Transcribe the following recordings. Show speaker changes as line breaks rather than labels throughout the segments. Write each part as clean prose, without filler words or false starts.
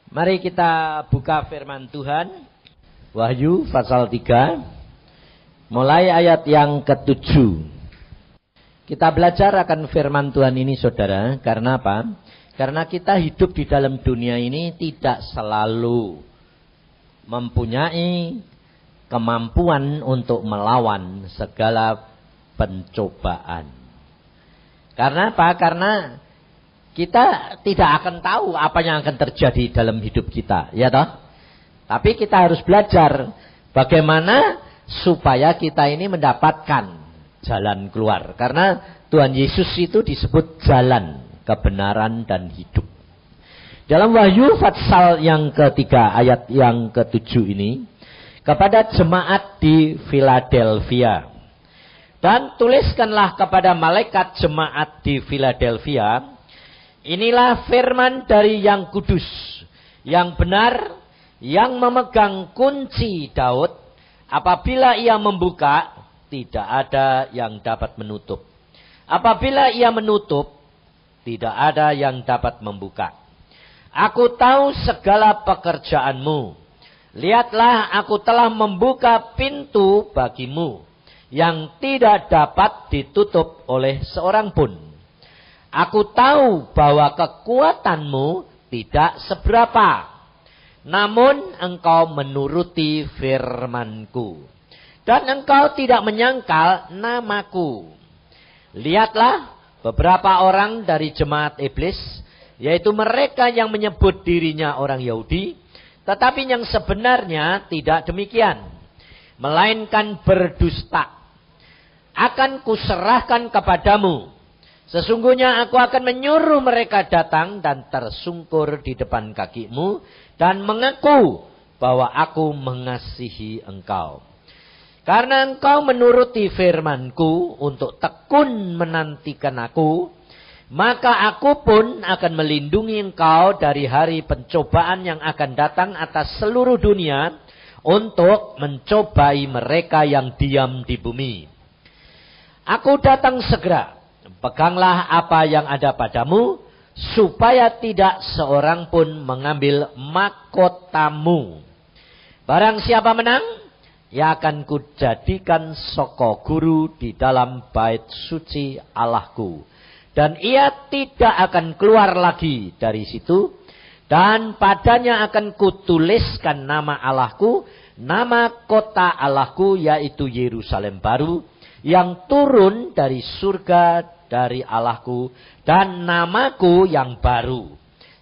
Mari kita buka firman Tuhan. Wahyu pasal 3. Mulai ayat yang ke-7. Kita belajar akan firman Tuhan ini, saudara. Karena apa? Karena kita hidup di dalam dunia ini tidak selalu mempunyai kemampuan untuk melawan segala pencobaan. Karena apa? Karena kita tidak akan tahu apa yang akan terjadi dalam hidup kita, ya toh? Tapi kita harus belajar bagaimana supaya kita ini mendapatkan jalan keluar. Karena Tuhan Yesus itu disebut jalan, kebenaran, dan hidup. Dalam Wahyu pasal yang ketiga, ayat yang ke-7 ini, kepada jemaat di Philadelphia. Dan tuliskanlah kepada malaikat jemaat di Philadelphia, inilah firman dari yang kudus, yang benar, yang memegang kunci Daud. Apabila ia membuka, tidak ada yang dapat menutup. Apabila ia menutup, tidak ada yang dapat membuka. Aku tahu segala pekerjaanmu. Lihatlah, aku telah membuka pintu bagimu, yang tidak dapat ditutup oleh seorang pun. Aku tahu bahwa kekuatanmu tidak seberapa, namun engkau menuruti firmanku, dan engkau tidak menyangkal namaku. Lihatlah, beberapa orang dari jemaat iblis, yaitu mereka yang menyebut dirinya orang Yahudi, tetapi yang sebenarnya tidak demikian, melainkan berdusta, akan kuserahkan kepadamu. Sesungguhnya aku akan menyuruh mereka datang dan tersungkur di depan kakimu dan mengaku bahwa aku mengasihi engkau. Karena engkau menuruti firmanku untuk tekun menantikan aku, maka aku pun akan melindungi engkau dari hari pencobaan yang akan datang atas seluruh dunia untuk mencobai mereka yang diam di bumi. Aku datang segera. Peganglah apa yang ada padamu, supaya tidak seorang pun mengambil mahkotamu. Barang siapa menang, ia akan kujadikan soko guru di dalam bait suci Allahku. Dan ia tidak akan keluar lagi dari situ. Dan padanya akan kutuliskan nama Allahku, nama kota Allahku, yaitu Yerusalem baru, yang turun dari surga dari Allahku, dan namaku yang baru.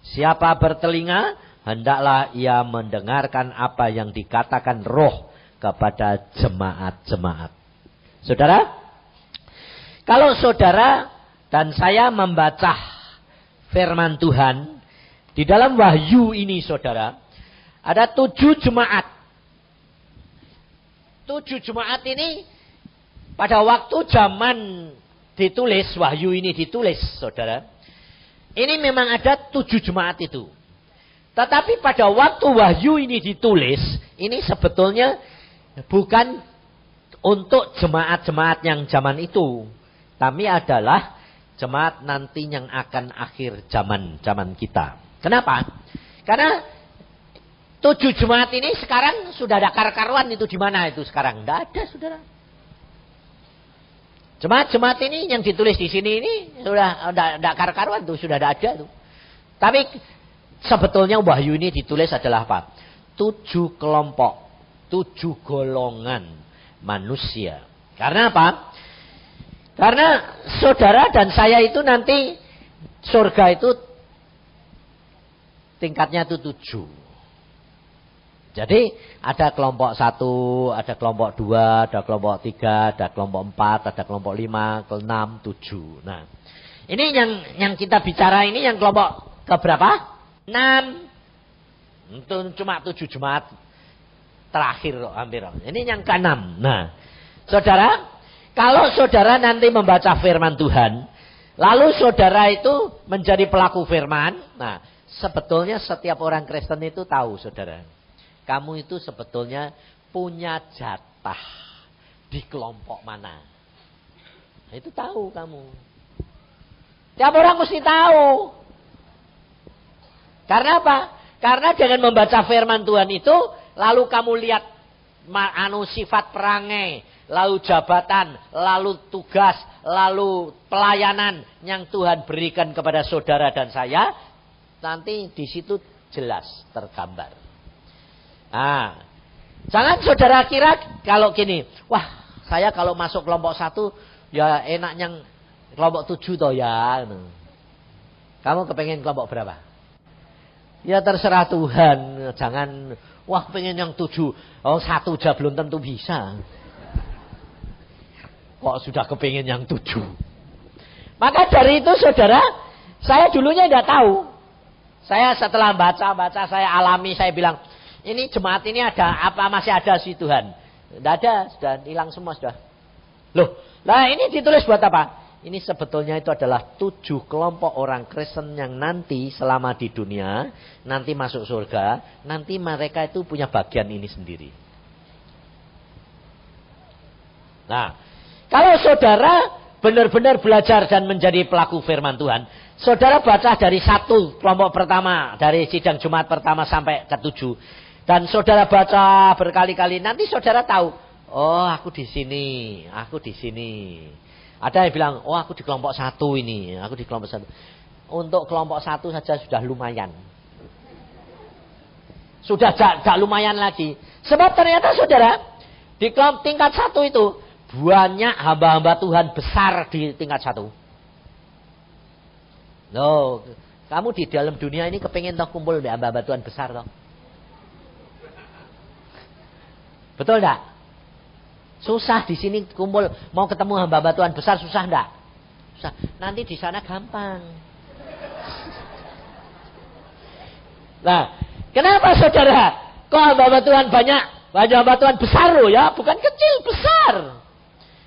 Siapa bertelinga, hendaklah ia mendengarkan apa yang dikatakan Roh kepada jemaat-jemaat. Saudara, kalau saudara dan saya membaca firman Tuhan di dalam Wahyu ini, saudara, ada 7 jemaat. 7 jemaat ini pada waktu zaman ditulis, Wahyu ini ditulis, saudara, ini memang ada 7 jemaat itu. Tetapi pada waktu Wahyu ini ditulis, ini sebetulnya bukan untuk jemaat-jemaat yang zaman itu, tapi adalah jemaat nanti yang akan akhir zaman kita. Kenapa? Karena 7 jemaat ini sekarang sudah ada karuan itu di mana itu sekarang? Tidak ada, saudara. Jemaat-jemaat ini yang ditulis di sini ini sudah ada karuan tuh, sudah ada tuh. Tapi sebetulnya Wahyu ini ditulis adalah apa? 7 kelompok, 7 golongan manusia. Karena apa? Karena saudara dan saya itu nanti surga itu tingkatnya itu 7. Jadi ada kelompok 1, ada kelompok 2, ada kelompok 3, ada kelompok 4, ada kelompok 5, ke 6, 7. Nah, ini yang kita bicara ini yang kelompok keberapa? 6. Itu cuma 7 jemaat terakhir hampir. Ini yang ke-6. Nah, saudara, kalau saudara nanti membaca firman Tuhan, lalu saudara itu menjadi pelaku firman, nah, sebetulnya setiap orang Kristen itu tahu, saudara, kamu itu sebetulnya punya jatah di kelompok mana. Nah, itu tahu kamu. Tiap orang mesti tahu. Karena apa? Karena dengan membaca firman Tuhan itu, lalu kamu lihat sifat perangai, lalu jabatan, lalu tugas, lalu pelayanan yang Tuhan berikan kepada saudara dan saya, nanti di situ jelas tergambar. Nah, jangan saudara kira kalau gini, wah saya kalau masuk kelompok 1 ya enaknya kelompok 7 toh ya. Kamu kepengen kelompok berapa? Ya terserah Tuhan, jangan wah pengen yang 7, 1 aja belum tentu bisa. Kok sudah kepengen yang 7? Maka dari itu saudara, saya dulunya tidak tahu. Saya setelah baca, saya alami, saya bilang, ini jemaat ini ada apa, masih ada sih Tuhan? Tidak ada, sudah hilang semua sudah. Loh, lah ini ditulis buat apa? Ini sebetulnya itu adalah 7 kelompok orang Kristen yang nanti selama di dunia, nanti masuk surga, nanti mereka itu punya bagian ini sendiri. Nah, kalau saudara benar-benar belajar dan menjadi pelaku firman Tuhan, saudara baca dari 1 kelompok pertama, dari sidang Jumat pertama sampai ke-7. Dan saudara baca berkali-kali, nanti saudara tahu, oh aku di sini, aku di sini. Ada yang bilang, oh aku di kelompok 1 ini, aku di kelompok 1. Untuk kelompok 1 saja sudah lumayan. Sudah gak lumayan lagi. Sebab ternyata saudara, di kelompok tingkat 1 itu, banyak hamba-hamba Tuhan besar di tingkat 1. Loh, kamu di dalam dunia ini kepengen toh kumpul dengan hamba-hamba Tuhan besar toh? Betul enggak? Susah di sini kumpul, mau ketemu hamba-hamba Tuhan besar susah enggak? Susah. Nanti di sana gampang. Nah, kenapa saudara? Kok hamba-hamba Tuhan banyak? Hamba Tuhan besar loh ya, bukan kecil, besar.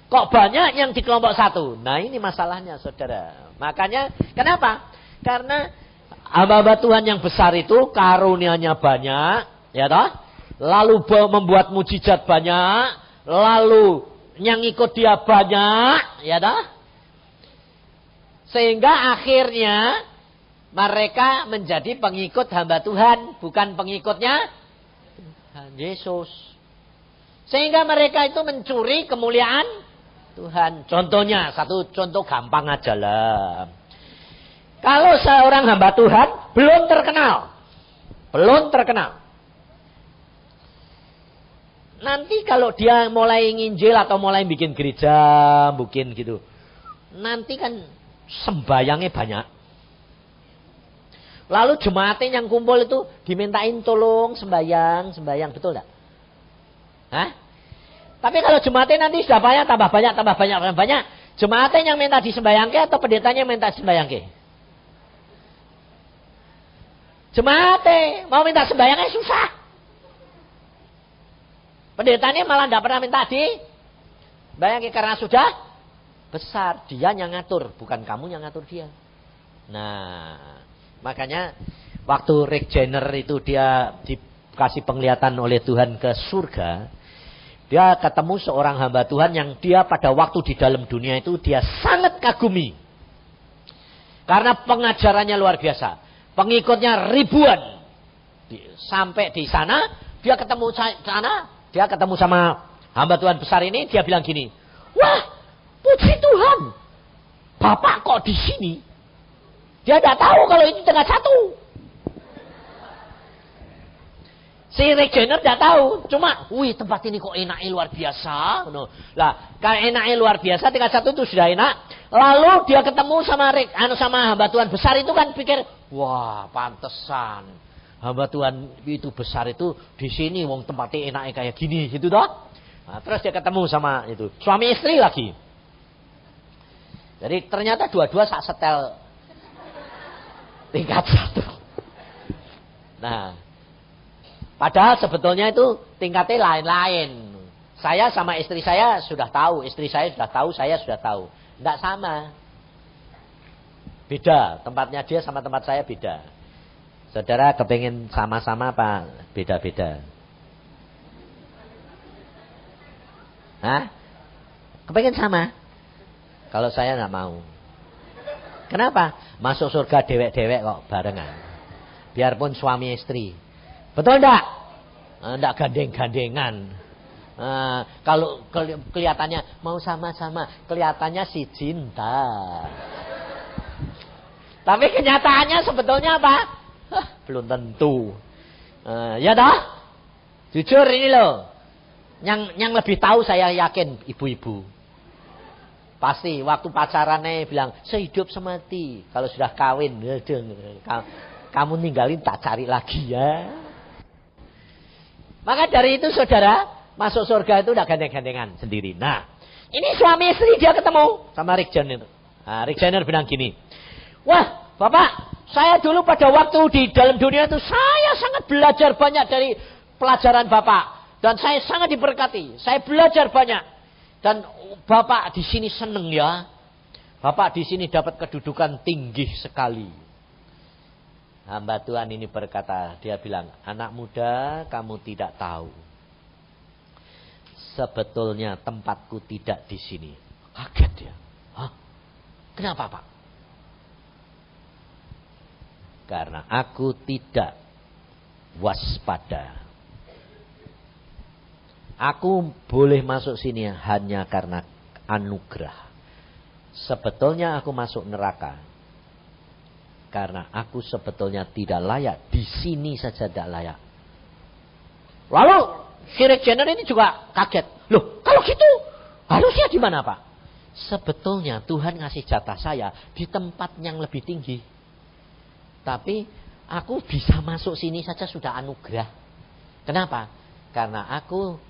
Kok banyak yang di kelompok 1? Nah, ini masalahnya saudara. Makanya kenapa? Karena hamba-hamba Tuhan yang besar itu karunia-Nya banyak, ya toh? Lalu membuat mujizat banyak. Lalu yang ikut dia banyak, ya dah. Sehingga akhirnya mereka menjadi pengikut hamba Tuhan, bukan pengikutnya Tuhan Yesus. Sehingga mereka itu mencuri kemuliaan Tuhan. Contohnya, satu contoh gampang aja lah. Kalau seorang hamba Tuhan belum terkenal. Nanti kalau dia mulai nginjil atau mulai bikin gereja, bikin gitu. Nanti kan sembayangnya banyak. Lalu jemaatnya yang kumpul itu dimintain tolong sembayang, betul enggak? Hah? Tapi kalau jemaatnya nanti sudah banyak, tambah banyak. Jemaatnya yang minta disembayangke atau pendetanya yang minta disembayangke? Jemaatnya mau minta sembayangnya susah. Pendetanya malah tidak pernah minta bayangin karena sudah besar. Dia yang ngatur, bukan kamu yang ngatur dia. Nah, makanya waktu Rick Jenner itu dia dikasih penglihatan oleh Tuhan ke surga, dia ketemu seorang hamba Tuhan yang dia pada waktu di dalam dunia itu dia sangat kagumi. Karena pengajarannya luar biasa. Pengikutnya ribuan. Sampai di sana, dia ketemu dia ketemu sama hamba Tuhan besar ini, dia bilang gini, wah, puji Tuhan, Bapak kok di sini? Dia tidak tahu kalau itu tingkat 1. Si Rick Jenner tidak tahu, cuma, wih tempat ini kok enaknya luar biasa. Lah, kalau enaknya luar biasa, tingkat 1 itu sudah enak. Lalu dia ketemu sama sama hamba Tuhan besar itu kan pikir, wah, pantesan. Hamba Tuhan itu besar itu di sini wong tempatnya enaknya kayak gini gitu toh. Nah, terus dia ketemu sama itu suami istri lagi. Jadi ternyata dua-dua sak setel tingkat 1. Nah, padahal sebetulnya itu tingkatnya lain-lain. Saya sama istri saya sudah tahu, istri saya sudah tahu, saya sudah tahu. Tidak sama. Beda, tempatnya dia sama tempat saya beda. Saudara kepengen sama-sama apa beda-beda? Hah? Kepengen sama? Kalau saya nggak mau. Kenapa? Masuk surga dewek-dewek kok barengan. Biarpun suami istri. Betul enggak? Enggak gandeng-gandengan. Kalau kelihatannya mau sama-sama, kelihatannya si cinta. Tapi kenyataannya sebetulnya apa? Belum tentu. Ya dah? Jujur ini loh. Yang lebih tahu saya yakin ibu-ibu. Pasti waktu pacarannya bilang sehidup semati. Kalau sudah kawin, kamu ninggalin tak cari lagi ya. Maka dari itu saudara, masuk surga itu udah gandeng-gandengan sendiri. Nah, ini suami istri dia ketemu sama Rick Jenner. Nah, Rick Jenner bilang gini, wah Bapak, saya dulu pada waktu di dalam dunia itu saya sangat belajar banyak dari pelajaran Bapak. Dan saya sangat diberkati. Saya belajar banyak. Dan Bapak di sini seneng ya. Bapak di sini dapat kedudukan tinggi sekali. Hamba Tuhan ini berkata, dia bilang, anak muda kamu tidak tahu. Sebetulnya tempatku tidak di sini. Kaget dia. Hah? Kenapa Pak? Karena aku tidak waspada. Aku boleh masuk sini hanya karena anugerah. Sebetulnya aku masuk neraka. Karena aku sebetulnya tidak layak. Di sini saja tidak layak. Lalu si Rick Jenner ini juga kaget. Loh kalau gitu harusnya di mana Pak? Sebetulnya Tuhan ngasih jatah saya di tempat yang lebih tinggi. Tapi aku bisa masuk sini saja sudah anugerah. Kenapa? Karena aku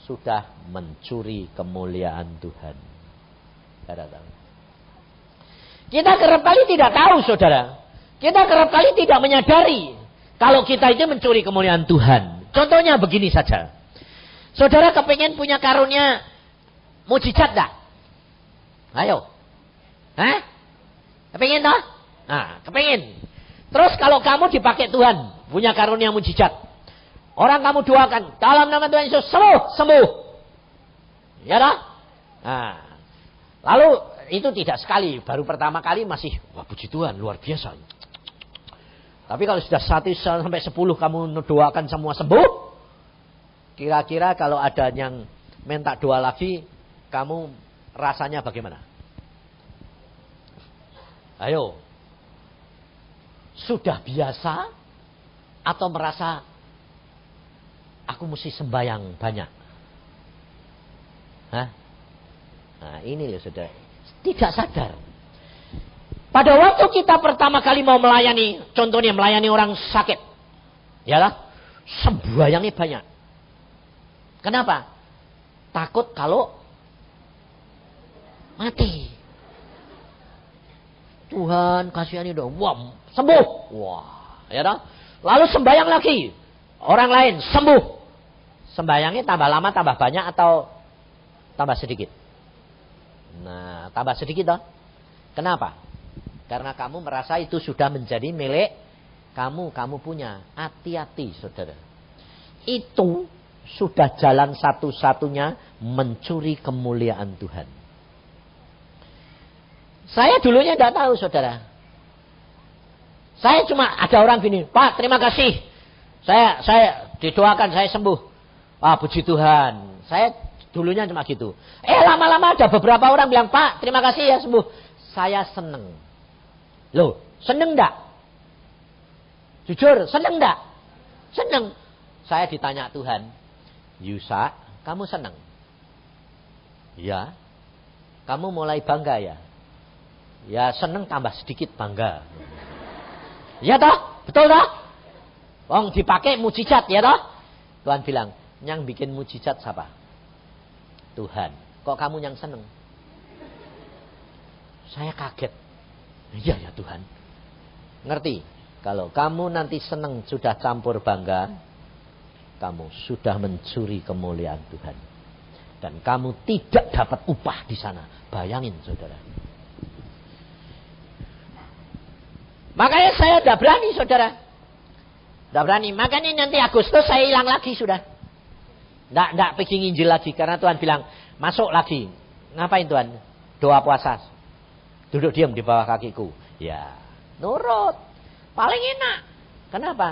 sudah mencuri kemuliaan Tuhan. Kita kerap kali tidak tahu saudara. Kita kerap kali tidak menyadari kalau kita itu mencuri kemuliaan Tuhan. Contohnya begini saja. Saudara kepengen punya karunia mujizat tak? Ayo. Hah? Kepengen tak? Nah, kepengen. Terus kalau kamu dipakai Tuhan, punya karunia mujizat. Orang kamu doakan, dalam nama Tuhan Yesus, sembuh, sembuh. Ya dah? Nah, lalu itu tidak sekali, baru pertama kali masih, wah puji Tuhan, luar biasa. Tapi kalau sudah 1 sampai 10 kamu doakan semua sembuh, kira-kira kalau ada yang minta doa lagi, kamu rasanya bagaimana? Ayo. Sudah biasa atau merasa aku mesti sembahyang banyak? Hah? Nah ini loh saudara. Tidak sadar. Pada waktu kita pertama kali mau melayani, contohnya melayani orang sakit. Yalah, sembahyangnya banyak. Kenapa? Takut kalau mati. Tuhan kasihani dong. Wah, sembuh. Wah, ya dah. Lalu sembahyang lagi. Orang lain sembuh. Sembahyangnya tambah lama, tambah banyak atau tambah sedikit? Nah, tambah sedikit toh. Kenapa? Karena kamu merasa itu sudah menjadi milik kamu punya. Hati-hati, saudara. Itu sudah jalan satu-satunya mencuri kemuliaan Tuhan. Saya dulunya tidak tahu, saudara. Saya cuma ada orang gini, Pak, terima kasih. Saya didoakan, saya sembuh. Ah, puji Tuhan. Saya dulunya cuma gitu. Lama-lama ada beberapa orang bilang, Pak, terima kasih ya sembuh. Saya seneng. Loh, seneng enggak? Jujur, seneng enggak? Seneng. Saya ditanya Tuhan, Yusa, kamu seneng? Ya. Kamu mulai bangga ya? Ya seneng tambah sedikit bangga. Ya toh? Betul toh? Wong dipakai mujizat ya toh? Tuhan bilang, yang bikin mujizat siapa? Tuhan. Kok kamu yang seneng? Saya kaget. Iya ya Tuhan. Ngerti? Kalau kamu nanti seneng sudah campur bangga, kamu sudah mencuri kemuliaan Tuhan. Dan kamu tidak dapat upah di sana. Bayangin saudara. Makanya saya tidak berani saudara. Tidak berani. Makanya nanti Agustus saya hilang lagi sudah. Tidak pergi nginjil lagi. Karena Tuhan bilang, masuk lagi. Ngapain Tuhan? Doa puasa. Duduk diam di bawah kakiku. Ya, nurut. Paling enak. Kenapa?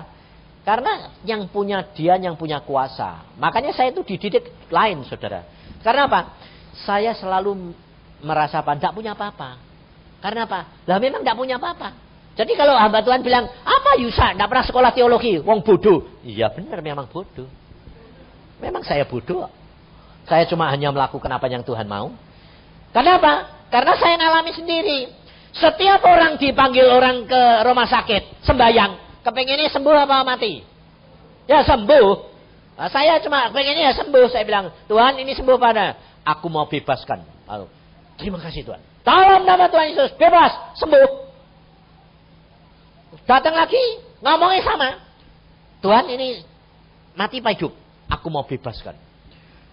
Karena yang punya kuasa. Makanya saya itu dididik lain, saudara. Karena apa? Saya selalu merasa tidak punya apa-apa. Karena apa? Lah memang tidak punya apa-apa. Jadi kalau hamba Tuhan bilang, apa Yusa, tidak pernah sekolah teologi, wong bodoh. Iya benar, memang bodoh. Memang saya bodoh. Saya cuma hanya melakukan apa yang Tuhan mau. Kenapa? Karena saya ngalami sendiri. Setiap orang dipanggil orang ke rumah sakit, sembahyang, kepengennya sembuh apa mati? Ya sembuh. Nah, saya cuma pengennya ya sembuh. Saya bilang, Tuhan ini sembuh pada. Aku mau bebaskan. Lalu, terima kasih Tuhan. Dalam nama Tuhan Yesus, bebas, sembuh. Datang lagi, ngomongnya sama. Tuhan ini mati apa hidup? Aku mau bebaskan.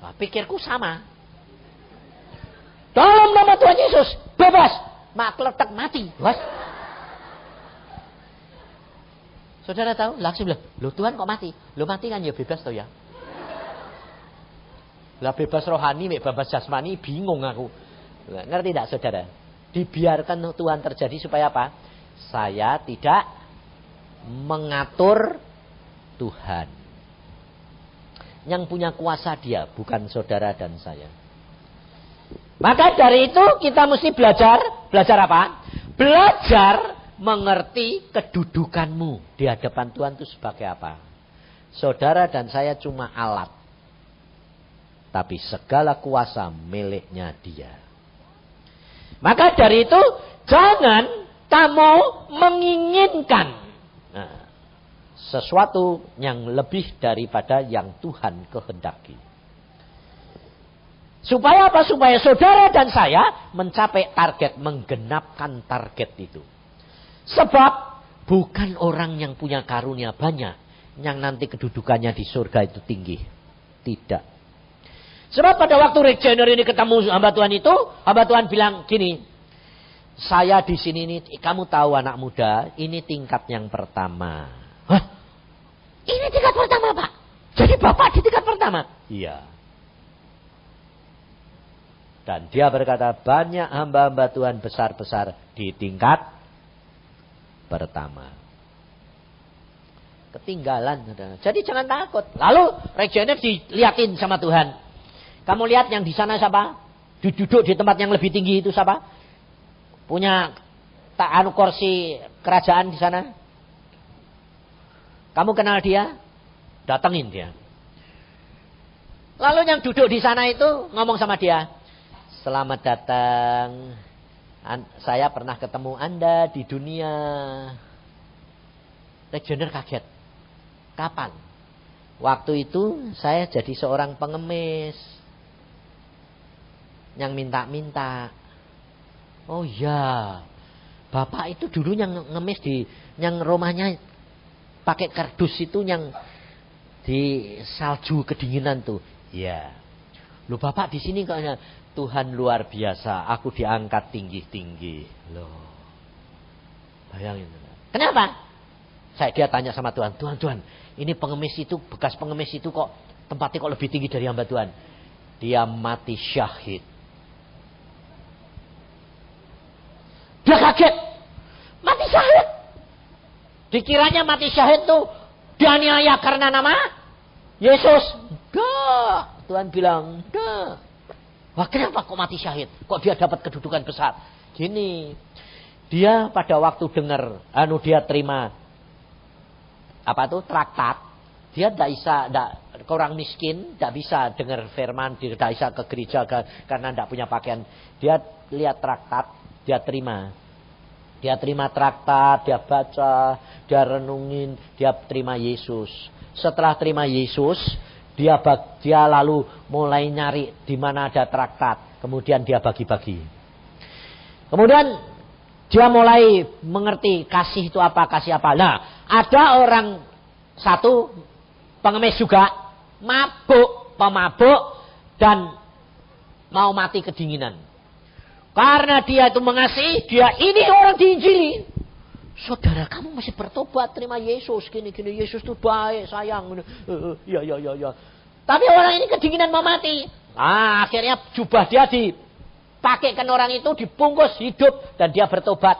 Nah, pikirku sama. Dalam nama Tuhan Yesus, bebas. Mak letak mati. Was. Saudara tahu? Langsung bilang, loh Tuhan kok mati? Loh mati kan ya bebas toh ya. Lah bebas rohani, bebas jasmani, bingung aku. Ngerti tidak saudara? Dibiarkan Tuhan terjadi supaya apa? Saya tidak mengatur Tuhan. Yang punya kuasa dia, bukan saudara dan saya. Maka dari itu kita mesti belajar. Belajar apa? Belajar mengerti kedudukanmu di hadapan Tuhan itu sebagai apa. Saudara dan saya cuma alat. Tapi segala kuasa miliknya dia. Maka dari itu jangan kamu menginginkan sesuatu yang lebih daripada yang Tuhan kehendaki. Supaya apa? Supaya saudara dan saya mencapai target, menggenapkan target itu. Sebab bukan orang yang punya karunia banyak yang nanti kedudukannya di surga itu tinggi. Tidak. Sebab pada waktu Regener ini ketemu hamba Tuhan itu, hamba Tuhan bilang gini, saya di sini nih, kamu tahu anak muda, ini tingkat yang pertama. Hah? Ini tingkat pertama Pak? Jadi Bapak di tingkat pertama? Iya. Dan dia berkata, banyak hamba-hamba Tuhan besar-besar di tingkat pertama. Ketinggalan. Jadi jangan takut. Lalu Regener dilihatin sama Tuhan. Kamu lihat yang di sana siapa? Duduk di tempat yang lebih tinggi itu siapa? Punya kursi kerajaan di sana? Kamu kenal dia? Datengin dia. Lalu yang duduk di sana itu ngomong sama dia. Selamat datang. Saya pernah ketemu Anda di dunia. Regener kaget. Kapan? Waktu itu saya jadi seorang pengemis. Yang minta-minta. Oh ya, Bapak itu dulu yang ngemis yang rumahnya pakai kardus itu yang di salju kedinginan tuh. Ya, lu Bapak di sini kayaknya Tuhan luar biasa. Aku diangkat tinggi-tinggi. Loh, bayangin. Kenapa? Dia tanya sama Tuhan, Tuhan, ini pengemis itu bekas pengemis itu kok tempatnya kok lebih tinggi dari hamba Tuhan. Dia mati syahid. Dia kaget. Mati syahid. Dikiranya mati syahid tuh dianiaya karena nama Yesus. Enggak. Tuhan bilang, enggak. Wah, kenapa kok mati syahid? Kok dia dapat kedudukan besar? Gini. Dia pada waktu dengar, dia terima traktat. Dia orang miskin, tidak bisa dengar firman, tidak bisa ke gereja karena tidak punya pakaian. Dia lihat traktat. Dia terima traktat, dia baca, dia renungin, dia terima Yesus. Setelah terima Yesus, dia lalu mulai nyari di mana ada traktat. Kemudian dia bagi-bagi. Kemudian dia mulai mengerti kasih itu apa, kasih apa. Nah, ada orang satu pengemis juga, pemabuk dan mau mati kedinginan. Karena dia itu mengasihi, ini orang diinjili. Saudara, kamu masih bertobat, terima Yesus, gini, Yesus itu baik, sayang. Ya. Tapi orang ini kedinginan mau mati. Nah, akhirnya jubah dia dipakaikan orang itu, dibungkus hidup, dan dia bertobat.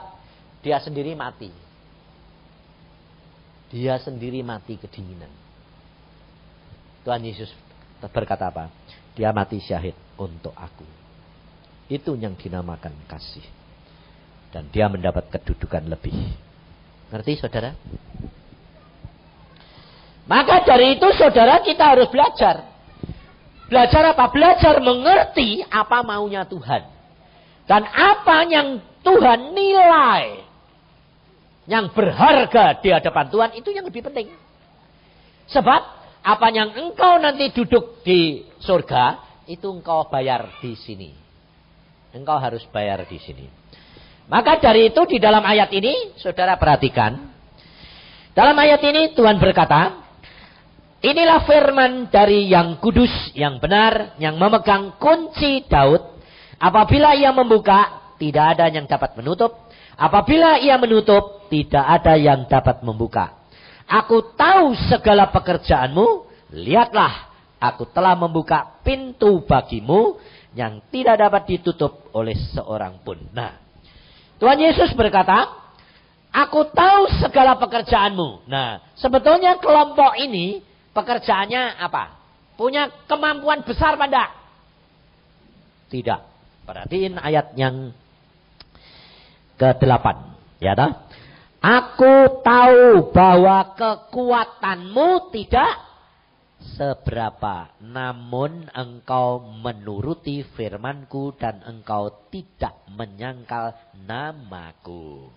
Dia sendiri mati. Dia sendiri mati kedinginan. Tuhan Yesus berkata apa? Dia mati syahid untuk aku. Itu yang dinamakan kasih. Dan dia mendapat kedudukan lebih. Ngerti saudara? Maka dari itu saudara kita harus belajar. Belajar apa? Belajar mengerti apa maunya Tuhan. Dan apa yang Tuhan nilai. Yang berharga di hadapan Tuhan itu yang lebih penting. Sebab apa yang engkau nanti duduk di surga, itu engkau bayar di sini. Engkau harus bayar di sini. Maka dari itu di dalam ayat ini, saudara perhatikan. Dalam ayat ini Tuhan berkata, inilah firman dari yang kudus, yang benar, yang memegang kunci Daud. Apabila ia membuka, tidak ada yang dapat menutup. Apabila ia menutup, tidak ada yang dapat membuka. Aku tahu segala pekerjaanmu, lihatlah, aku telah membuka pintu bagimu yang tidak dapat ditutup oleh seorang pun. Nah, Tuhan Yesus berkata, aku tahu segala pekerjaanmu. Nah, sebetulnya kelompok ini pekerjaannya apa? Punya kemampuan besar apa enggak? Tidak. Perhatiin ayat yang ke-8. Ya toh? Aku tahu bahwa kekuatanmu tidak seberapa. Namun engkau menuruti firmanku dan engkau tidak menyangkal namaku.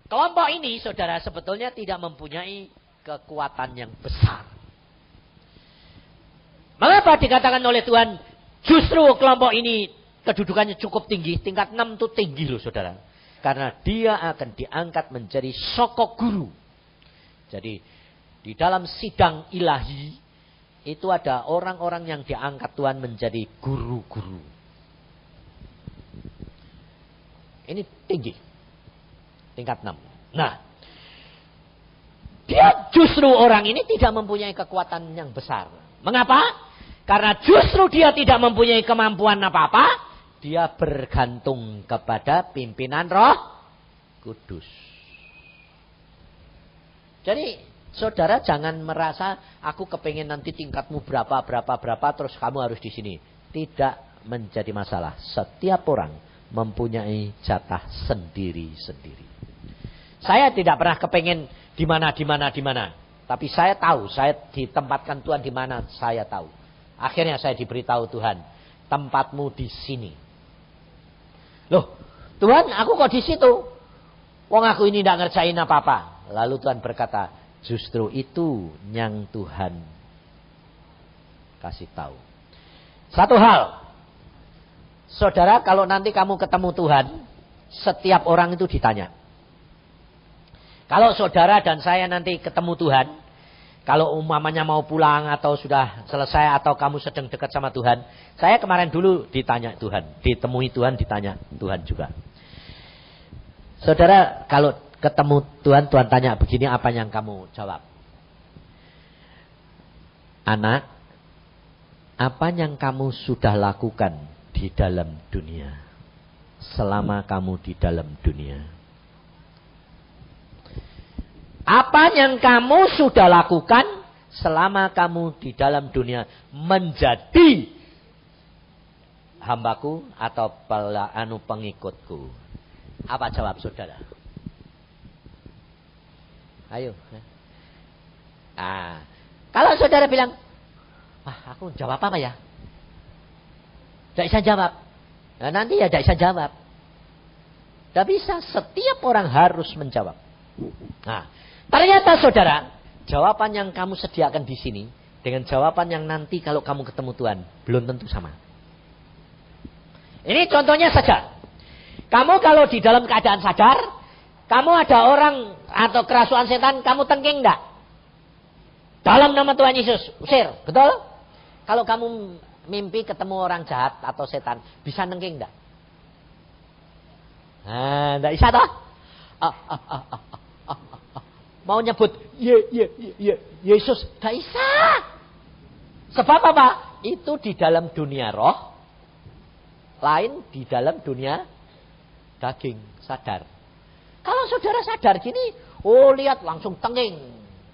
Kelompok ini saudara sebetulnya tidak mempunyai kekuatan yang besar. Mengapa dikatakan oleh Tuhan justru kelompok ini kedudukannya cukup tinggi. Tingkat 6 itu tinggi loh saudara. Karena dia akan diangkat menjadi sokok guru. Jadi di dalam sidang ilahi itu ada orang-orang yang diangkat Tuhan menjadi guru-guru. Ini tinggi. Tingkat 6. Nah, dia justru orang ini tidak mempunyai kekuatan yang besar. Mengapa? Karena justru dia tidak mempunyai kemampuan apa-apa. Dia bergantung kepada pimpinan Roh Kudus. Jadi saudara jangan merasa aku kepengen nanti tingkatmu berapa terus kamu harus di sini. Tidak menjadi masalah. Setiap orang mempunyai jatah sendiri-sendiri. Saya tidak pernah kepengen di mana. Tapi saya tahu, saya ditempatkan Tuhan di mana saya tahu. Akhirnya saya diberitahu Tuhan, tempatmu di sini. Loh, Tuhan, aku kok di situ? Wong aku ini tidak ngerjain apa-apa. Lalu Tuhan berkata, justru itu yang Tuhan kasih tahu. Satu hal, saudara, kalau nanti kamu ketemu Tuhan, setiap orang itu ditanya. Kalau saudara dan saya nanti ketemu Tuhan, kalau umpamanya mau pulang atau sudah selesai atau kamu sedang dekat sama Tuhan. Saya kemarin dulu ditanya Tuhan. Ditemui Tuhan, ditanya Tuhan juga. Saudara, kalau ketemu Tuhan, Tuhan tanya begini, apa yang kamu jawab? Anak, apa yang kamu sudah lakukan di dalam dunia? Selama kamu di dalam dunia. Apa yang kamu sudah lakukan selama kamu di dalam dunia menjadi hambaku atau pengikutku? Apa jawab saudara? Ayo. Nah, kalau saudara bilang, aku jawab apa ya? Tidak bisa jawab. Nah, nanti ya tidak bisa jawab. Tidak bisa, setiap orang harus menjawab. Nah, ternyata saudara, jawaban yang kamu sediakan di sini dengan jawaban yang nanti kalau kamu ketemu Tuhan belum tentu sama. Ini contohnya saja. Kamu kalau di dalam keadaan sadar, kamu ada orang atau kerasuan setan, kamu tengking enggak? Dalam nama Tuhan Yesus, usir, betul? Kalau kamu mimpi ketemu orang jahat atau setan, bisa nengking enggak? Nah, enggak bisa toh? Mau nyebut Yesus, enggak bisa. Sebab apa? Itu di dalam dunia roh, lain di dalam dunia daging, sadar. Kalau saudara sadar gini, Oh lihat langsung tenging.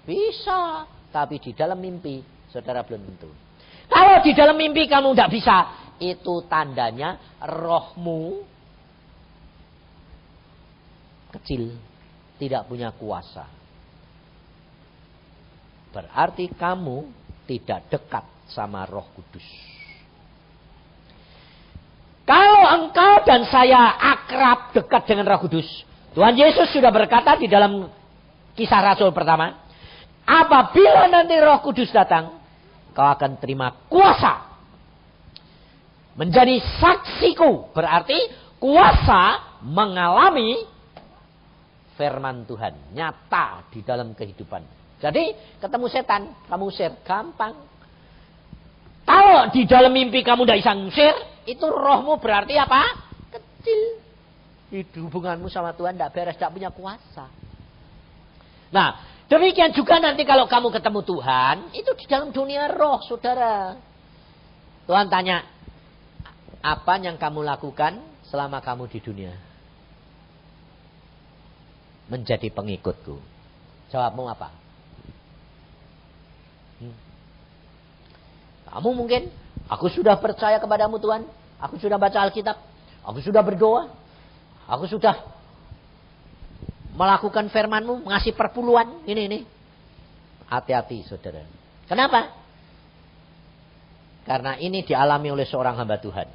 Bisa. Tapi di dalam mimpi saudara belum tentu. Kalau di dalam mimpi kamu tidak bisa. Itu tandanya rohmu kecil. Tidak punya kuasa. Berarti kamu tidak dekat sama Roh Kudus. Kalau engkau dan saya akrab dekat dengan Roh Kudus. Tuhan Yesus sudah berkata di dalam Kisah Rasul pertama. Apabila nanti Roh Kudus datang. Kau akan terima kuasa. Menjadi saksiku. Berarti kuasa mengalami firman Tuhan. Nyata di dalam kehidupan. Jadi ketemu setan. Kamu usir. Gampang. Kalau di dalam mimpi kamu tidak bisa ngusir. Itu rohmu berarti apa? Kecil. Itu hubunganmu sama Tuhan tidak beres. Tidak punya kuasa. Nah. Demikian juga nanti kalau kamu ketemu Tuhan. Itu di dalam dunia roh saudara. Tuhan tanya. Apa yang kamu lakukan selama kamu di dunia? Menjadi pengikutku. Jawabmu apa? Kamu mungkin. Aku sudah percaya kepadamu Tuhan. Aku sudah baca Alkitab. Aku sudah berdoa. Aku sudah melakukan firman-Mu, ngasih perpuluhan. Ini. Hati-hati saudara. Kenapa? Karena ini dialami oleh seorang hamba Tuhan.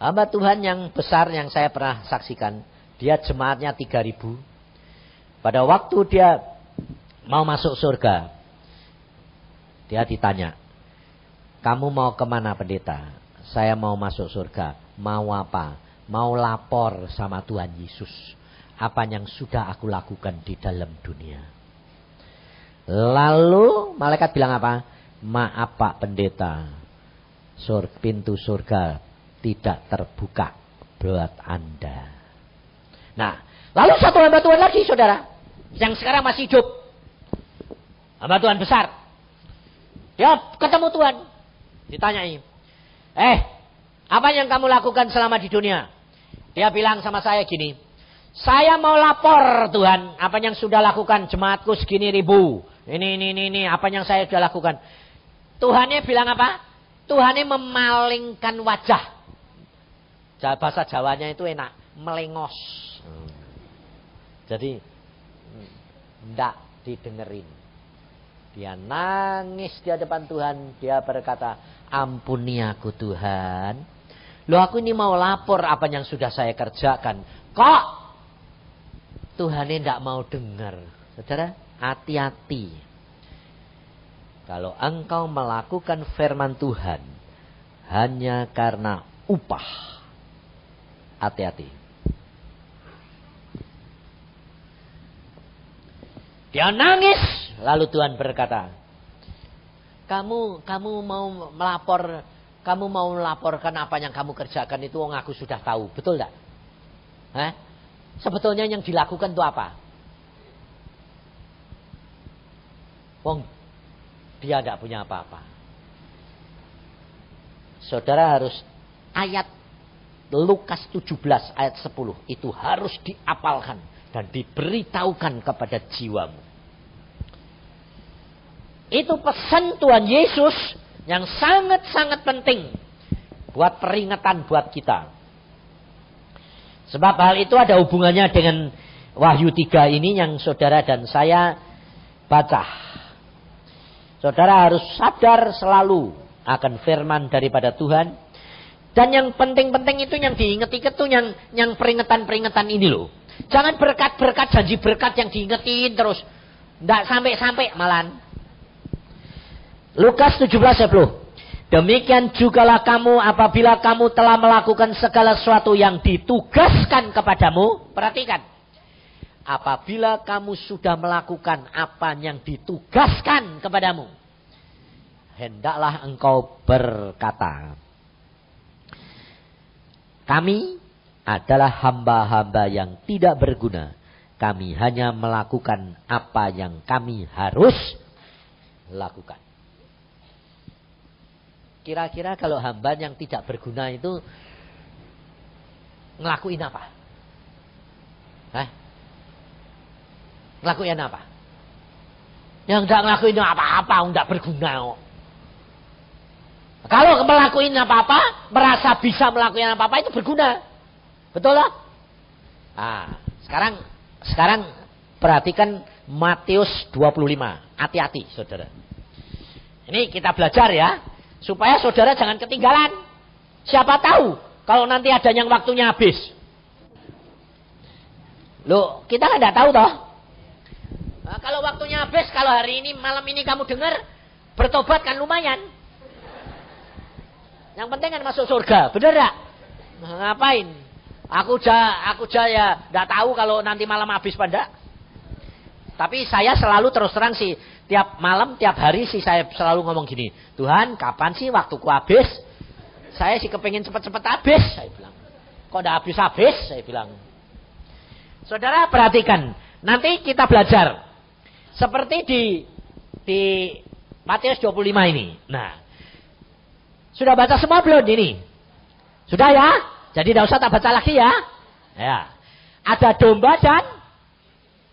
Hamba Tuhan yang besar yang saya pernah saksikan. Dia jemaatnya 3.000. Pada waktu dia mau masuk surga. Dia ditanya. Kamu mau kemana pendeta? Saya mau masuk surga. Mau apa? Mau lapor sama Tuhan Yesus. Apa yang sudah aku lakukan di dalam dunia. Lalu malaikat bilang apa? Maaf Pak Pendeta. Pintu surga tidak terbuka buat Anda. Nah, lalu satu hamba Tuhan lagi saudara. Yang sekarang masih hidup. Hamba Tuhan besar. Dia ketemu Tuhan. Ditanyai. Apa yang kamu lakukan selama di dunia? Dia bilang sama saya gini. Saya mau lapor Tuhan. Apa yang sudah lakukan. Jemaatku segini ribu. Ini. Apa yang saya sudah lakukan. Tuhannya bilang apa? Tuhannya memalingkan wajah. Bahasa Jawanya itu enak. Melengos. Jadi. Tidak didengerin. Dia nangis di hadapan Tuhan. Dia berkata, ampuni aku Tuhan. Loh aku ini mau lapor apa yang sudah saya kerjakan. Kok Tuhan ini tidak mau dengar. Saudara, hati-hati. Kalau engkau melakukan firman Tuhan hanya karena upah. Hati-hati. Dia nangis. Lalu Tuhan berkata, kamu mau melapor, kamu mau melaporkan apa yang kamu kerjakan itu aku sudah tahu, betul tidak? Sebetulnya yang dilakukan itu apa? Dia tidak punya apa-apa. Saudara harus ayat Lukas 17 ayat 10 itu harus diapalkan dan diberitahukan kepada jiwamu. Itu pesan Tuhan Yesus yang sangat-sangat penting buat peringatan buat kita. Sebab hal itu ada hubungannya dengan Wahyu 3 ini yang saudara dan saya baca. Saudara harus sadar selalu akan firman daripada Tuhan. Dan yang penting-penting itu yang diingat-ingat tuh yang peringatan-peringatan ini loh. Jangan berkat-berkat, janji berkat yang diingetin terus. Tidak sampai-sampai malahan. Lukas 17:10. Demikian jugalah kamu apabila kamu telah melakukan segala sesuatu yang ditugaskan kepadamu. Perhatikan. Apabila kamu sudah melakukan apa yang ditugaskan kepadamu. Hendaklah engkau berkata. Kami adalah hamba-hamba yang tidak berguna. Kami hanya melakukan apa yang kami harus lakukan. Kira-kira kalau hamba yang tidak berguna itu ngelakuin apa? Hah? Ngelakuin apa? Yang enggak ngelakuin apa-apa, enggak berguna. Kalau ngelakuin apa-apa, merasa bisa melakukan apa-apa itu berguna. Betul lah? Nah, sekarang perhatikan Matius 25. Hati-hati, saudara. Ini kita belajar ya, supaya saudara jangan ketinggalan. Siapa tahu kalau nanti ada yang waktunya habis. Loh, kita kan enggak tahu toh. Nah, kalau waktunya habis, kalau hari ini, malam ini kamu dengar, bertobat kan lumayan. Yang penting kan masuk surga, bener gak? Nah, ngapain? Aku aja ya enggak tahu kalau nanti malam habis pada. Tapi saya selalu terus terang sih, tiap malam, tiap hari sih saya selalu ngomong gini, Tuhan, kapan sih waktuku habis? Saya sih kepengen cepet-cepet habis, saya bilang. Kok udah habis-habis, saya bilang. Saudara perhatikan, nanti kita belajar. Seperti di Matius 25 ini. Nah, sudah baca semua belum ini? Sudah ya? Jadi tidak usah tak baca lagi ya. Ya. Ada domba dan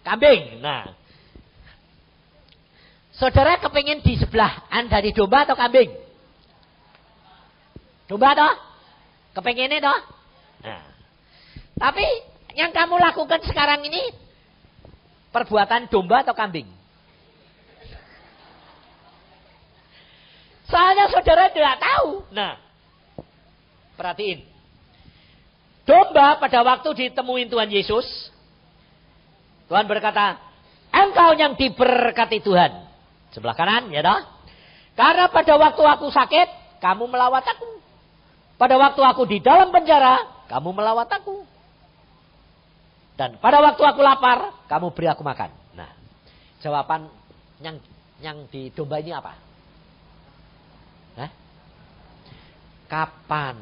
kambing. Nah, saudara kepingin di sebelah Anda di domba atau kambing? Domba toh? Kepinginnya toh? Nah, tapi yang kamu lakukan sekarang ini perbuatan domba atau kambing? Soalnya saudara tidak tahu. Nah, perhatiin. Domba pada waktu ditemuin Tuhan Yesus, Tuhan berkata, engkau yang diberkati Tuhan. Sebelah kanan, ya toh? Karena pada waktu aku sakit, kamu melawat aku. Pada waktu aku di dalam penjara, kamu melawat aku. Dan pada waktu aku lapar, kamu beri aku makan. Nah, jawaban yang di domba ini apa? Hah? Kapan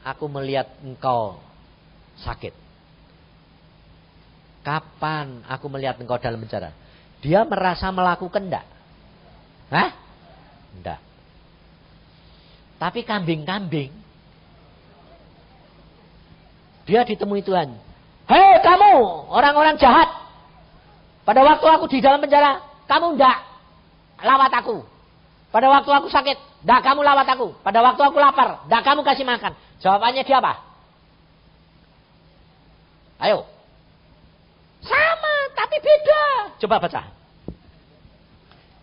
aku melihat engkau sakit? Kapan aku melihat engkau dalam penjara? Dia merasa melakukan enggak? Hah? Enggak. Tapi kambing-kambing, dia ditemui Tuhan. Hei kamu, orang-orang jahat. Pada waktu aku di dalam penjara, kamu enggak lawat aku. Pada waktu aku sakit, enggak kamu lawat aku. Pada waktu aku lapar, enggak kamu kasih makan. Jawabannya dia apa? Ayo. Sama, tapi beda. Coba baca.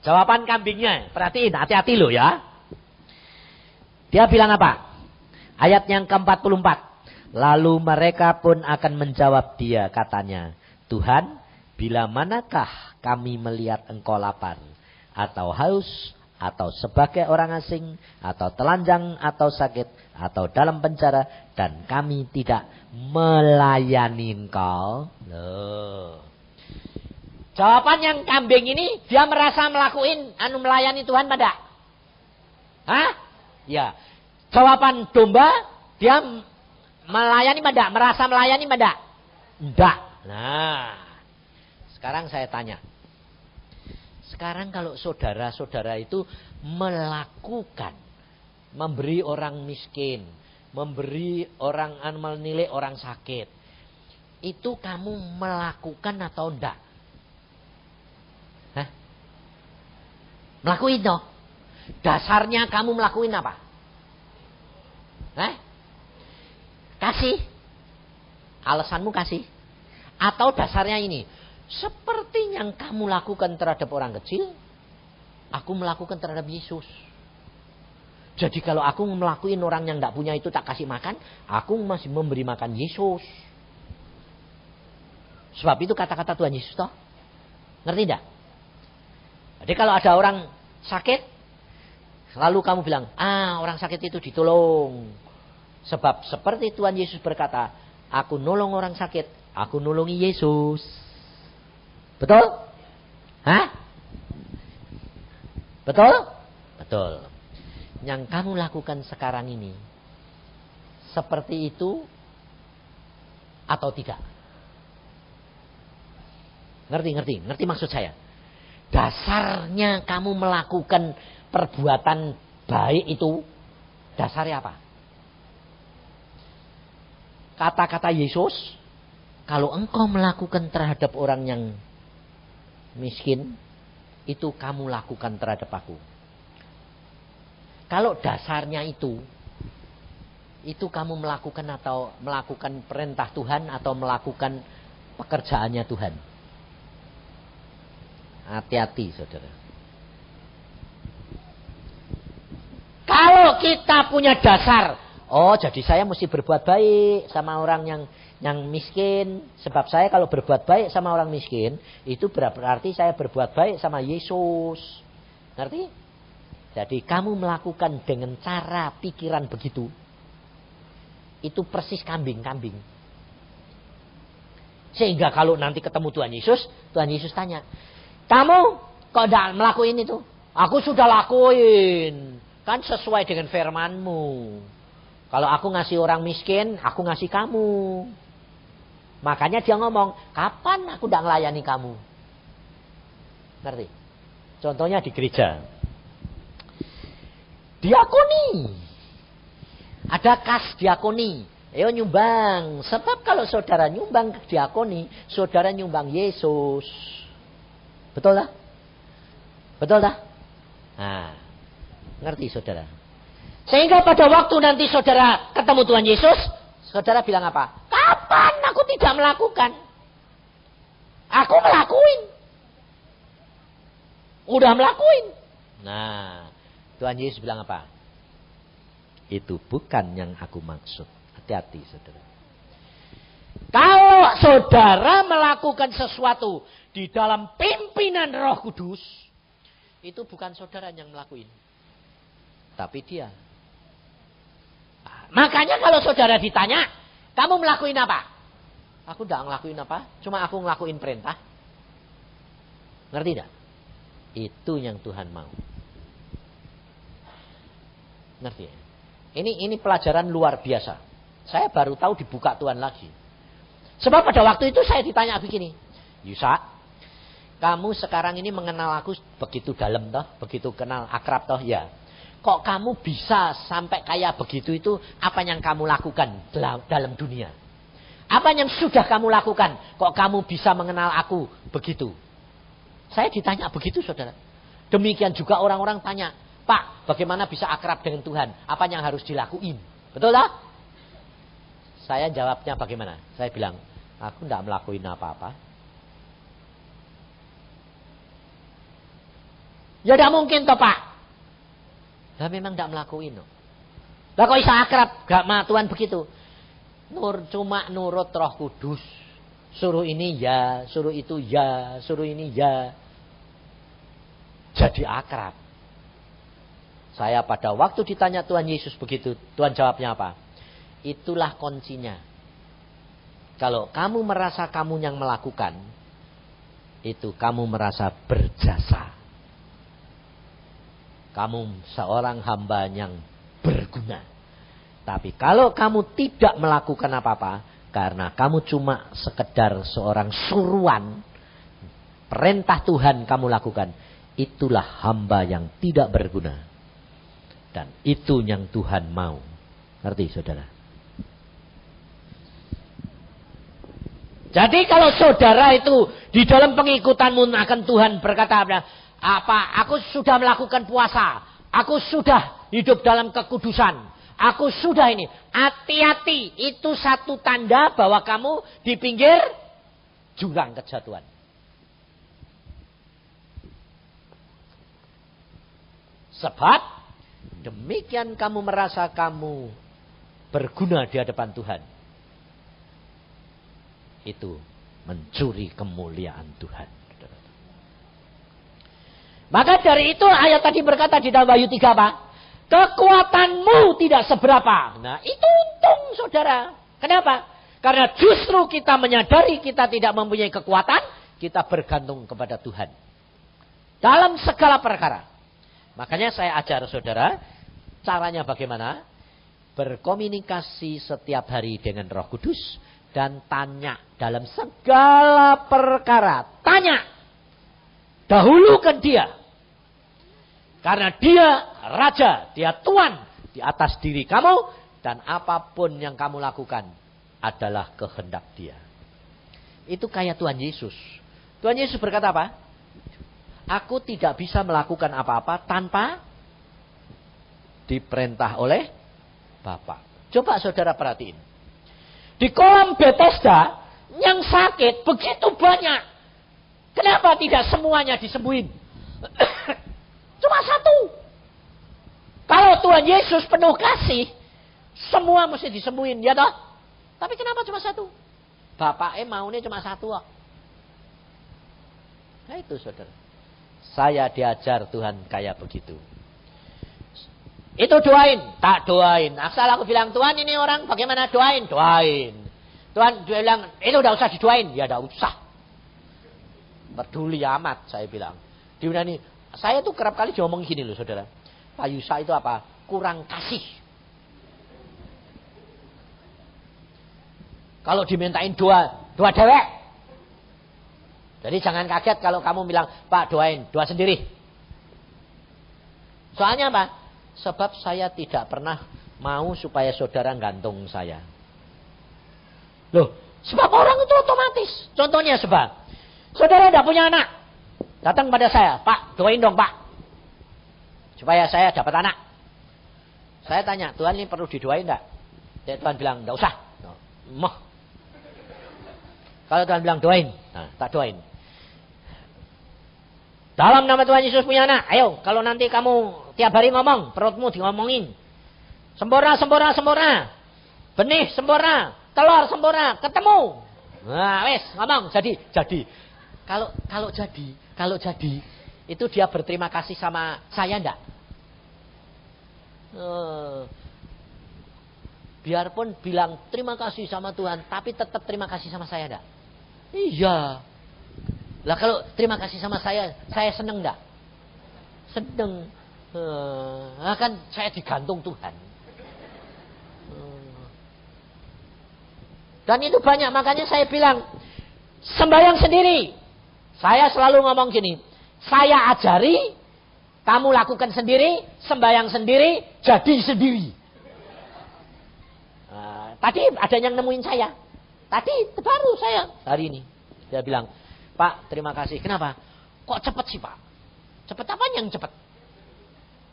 Jawaban kambingnya, perhatiin, hati-hati loh ya. Dia bilang apa? Ayat yang ke-44. Lalu mereka pun akan menjawab dia, katanya, Tuhan, bila manakah kami melihat engkau lapar, atau haus, atau sebagai orang asing, atau telanjang, atau sakit, atau dalam penjara, dan kami tidak melayani engkau. Loh. Jawaban yang kambing ini, dia merasa melayani Tuhan pada? Hah? Ya. Jawaban domba, dia melayani pada? Merasa melayani pada? Enggak. Nah, sekarang saya tanya. Sekarang kalau saudara-saudara itu melakukan, memberi orang miskin, memberi orang, menilai orang sakit, itu kamu melakukan atau enggak? Hah? Melakuin toh? Dasarnya kamu melakuin apa? Hah? Kasih? Alasanmu kasih? Atau dasarnya ini? Seperti yang kamu lakukan terhadap orang kecil, aku melakukan terhadap Yesus. Jadi kalau aku melakukan orang yang tidak punya itu tak kasih makan, aku masih memberi makan Yesus. Sebab itu kata-kata Tuhan Yesus toh. Ngerti tidak? Jadi kalau ada orang sakit, lalu kamu bilang, orang sakit itu ditolong. Sebab seperti Tuhan Yesus berkata, aku nolong orang sakit, aku nolongi Yesus. Betul? Hah? Betul? Betul. Yang kamu lakukan sekarang ini, seperti itu atau tidak? Ngerti maksud saya? Dasarnya kamu melakukan perbuatan baik itu, dasarnya apa? Kata-kata Yesus, kalau engkau melakukan terhadap orang yang miskin, itu kamu lakukan terhadap aku. Kalau dasarnya itu kamu melakukan atau melakukan perintah Tuhan atau melakukan pekerjaannya Tuhan. Hati-hati, saudara. Kalau kita punya dasar, oh jadi saya mesti berbuat baik sama orang yang miskin. Sebab saya kalau berbuat baik sama orang miskin, itu berarti saya berbuat baik sama Yesus. Ngerti? Jadi kamu melakukan dengan cara pikiran begitu, itu persis kambing-kambing. Sehingga kalau nanti ketemu Tuhan Yesus tanya, kamu kok tidak melakukan itu? Aku sudah lakuin. Kan sesuai dengan firman-Mu. Kalau aku ngasih orang miskin, aku ngasih kamu. Makanya dia ngomong, kapan aku tidak melayani kamu? Ngerti? Contohnya di gereja. Diakoni. Ada kas diakoni. Ayo nyumbang. Sebab kalau saudara nyumbang ke diakoni, saudara nyumbang Yesus. Betul tak? Betul tak? Nah, ngerti saudara? Sehingga pada waktu nanti saudara ketemu Tuhan Yesus, saudara bilang apa? Kapan aku tidak melakukan? Aku melakuin. Udah melakuin. Nah, Tuhan Yesus bilang apa? Itu bukan yang aku maksud. Hati-hati saudara. Kalau saudara melakukan sesuatu di dalam pimpinan Roh Kudus, itu bukan saudara yang melakukan, tapi dia. Makanya kalau saudara ditanya, kamu melakukan apa? Aku tidak ngelakuin apa, cuma aku ngelakuin perintah. Ngerti tidak? Itu yang Tuhan mau. Ngerti ya? Ini pelajaran luar biasa. Saya baru tahu dibuka Tuhan lagi. Sebab pada waktu itu saya ditanya begini. Yusa, kamu sekarang ini mengenal aku begitu dalam toh? Begitu kenal akrab toh? Ya. Kok kamu bisa sampai kayak begitu itu? Apa yang kamu lakukan dalam dunia? Apa yang sudah kamu lakukan? Kok kamu bisa mengenal aku begitu? Saya ditanya begitu saudara. Demikian juga orang-orang tanya, Pak, bagaimana bisa akrab dengan Tuhan? Apa yang harus dilakuin? Betul tak? Saya jawabnya bagaimana? Saya bilang, aku tidak melakukan apa-apa. Ya tidak mungkin toh Pak. Ya memang tidak melakukan. Lah kok bisa akrab? Gak ma Tuhan begitu. Cuma nurut Roh Kudus. Suruh ini ya, suruh itu ya, suruh ini ya. Jadi akrab. Saya pada waktu ditanya Tuhan Yesus begitu, Tuhan jawabnya apa? Itulah kuncinya. Kalau kamu merasa kamu yang melakukan, itu kamu merasa berjasa. Kamu seorang hamba yang berguna. Tapi kalau kamu tidak melakukan apa-apa, karena kamu cuma sekedar seorang suruhan, perintah Tuhan kamu lakukan, itulah hamba yang tidak berguna. Dan itu yang Tuhan mau. Ngerti saudara? Jadi kalau saudara itu di dalam pengikutanmu akan Tuhan berkata apa? Aku sudah melakukan puasa. Aku sudah hidup dalam kekudusan. Aku sudah ini. Hati-hati. Itu satu tanda bahwa kamu di pinggir jurang kejatuhan. Sebab demikian kamu merasa kamu berguna di hadapan Tuhan. Itu mencuri kemuliaan Tuhan. Maka dari itu ayat tadi berkata di dalam Wahyu 3 apa? Kekuatanmu tidak seberapa. Nah itu untung saudara. Kenapa? Karena justru kita menyadari kita tidak mempunyai kekuatan. Kita bergantung kepada Tuhan. Dalam segala perkara. Makanya saya ajar saudara, caranya bagaimana? Berkomunikasi setiap hari dengan Roh Kudus dan tanya dalam segala perkara. Tanya. Dahulukan dia. Karena dia raja, dia tuan di atas diri kamu dan apapun yang kamu lakukan adalah kehendak dia. Itu kayak Tuhan Yesus. Tuhan Yesus berkata apa? Aku tidak bisa melakukan apa-apa tanpa diperintah oleh Bapa. Coba saudara perhatiin. Di kolam Bethesda yang sakit begitu banyak. Kenapa tidak semuanya disembuhin? Cuma satu. Kalau Tuhan Yesus penuh kasih, semua mesti disembuhin, ya toh? Tapi kenapa cuma satu? Bapaknya maunya cuma satu kok. Nah itu saudara. Saya diajar Tuhan kayak begitu. Itu doain, tak doain. Asal aku bilang, Tuhan ini orang bagaimana doain? Doain. Tuhan bilang, itu udah usah didoain. Ya udah usah. Peduli amat saya bilang. Diunani, saya tuh kerap kali diomong gini loh saudara. Pak Yusa itu apa? Kurang kasih. Kalau dimintain doa dewek. Jadi jangan kaget kalau kamu bilang, Pak doain, doa sendiri. Soalnya apa? Sebab saya tidak pernah mau supaya saudara gantung saya. Loh, sebab orang itu otomatis. Contohnya sebab, saudara tidak punya anak. Datang pada saya, Pak doain dong Pak. Supaya saya dapat anak. Saya tanya, Tuhan ini perlu didoain enggak? Tuhan bilang, enggak usah. Moh. Kalau Tuhan bilang doain, nah, tak doain. Dalam nama Tuhan Yesus punya anak. Ayo, kalau nanti kamu tiap hari ngomong, perutmu diomongin. Sempurna, sempurna, sempurna. Benih sempurna, telur sempurna, ketemu. Nah, wes ngomong, jadi. Kalau jadi, itu dia berterima kasih sama saya enggak? Biarpun bilang terima kasih sama Tuhan, tapi tetap terima kasih sama saya enggak? Iya. Lah kalau terima kasih sama saya seneng enggak? Seneng. Kan saya digantung Tuhan. Dan itu banyak, makanya saya bilang sembahyang sendiri. Saya selalu ngomong gini, saya ajari, kamu lakukan sendiri, sembahyang sendiri, jadi sendiri. Tadi ada yang nemuin saya. Tadi baru saya hari ini. Dia bilang, Pak terima kasih. Kenapa? Kok cepet sih Pak? Cepet apa yang cepet?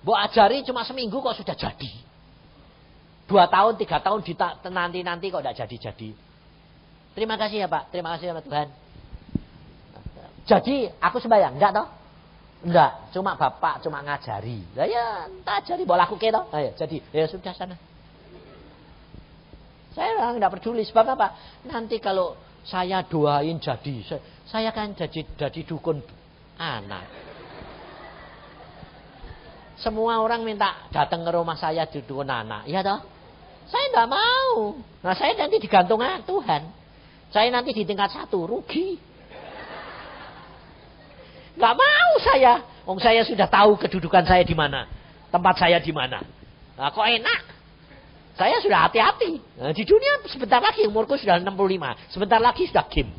Bu ajari cuma seminggu kok sudah jadi. 2 tahun, 3 tahun nanti kok tidak jadi. Terima kasih ya Pak. Terima kasih sama Tuhan. Jadi aku sembahyang, enggak toh? Enggak, cuma Bapak cuma ngajari. Lah ya, tak ajari boleh aku ke toh? Ayo, jadi ya sudah sana. Saya enggak peduli sebab apa? Nanti kalau saya doain jadi, saya kan jadi dukun anak. Semua orang minta datang ke rumah saya di dukun anak, ya toh? Saya enggak mau. Nah, saya nanti digantung Tuhan. Saya nanti di tingkat 1 rugi. Nggak mau saya. Saya sudah tahu kedudukan saya di mana. Tempat saya di mana. Nah, kok enak. Saya sudah hati-hati. Nah, di dunia sebentar lagi umurku sudah 65. Sebentar lagi sudah game.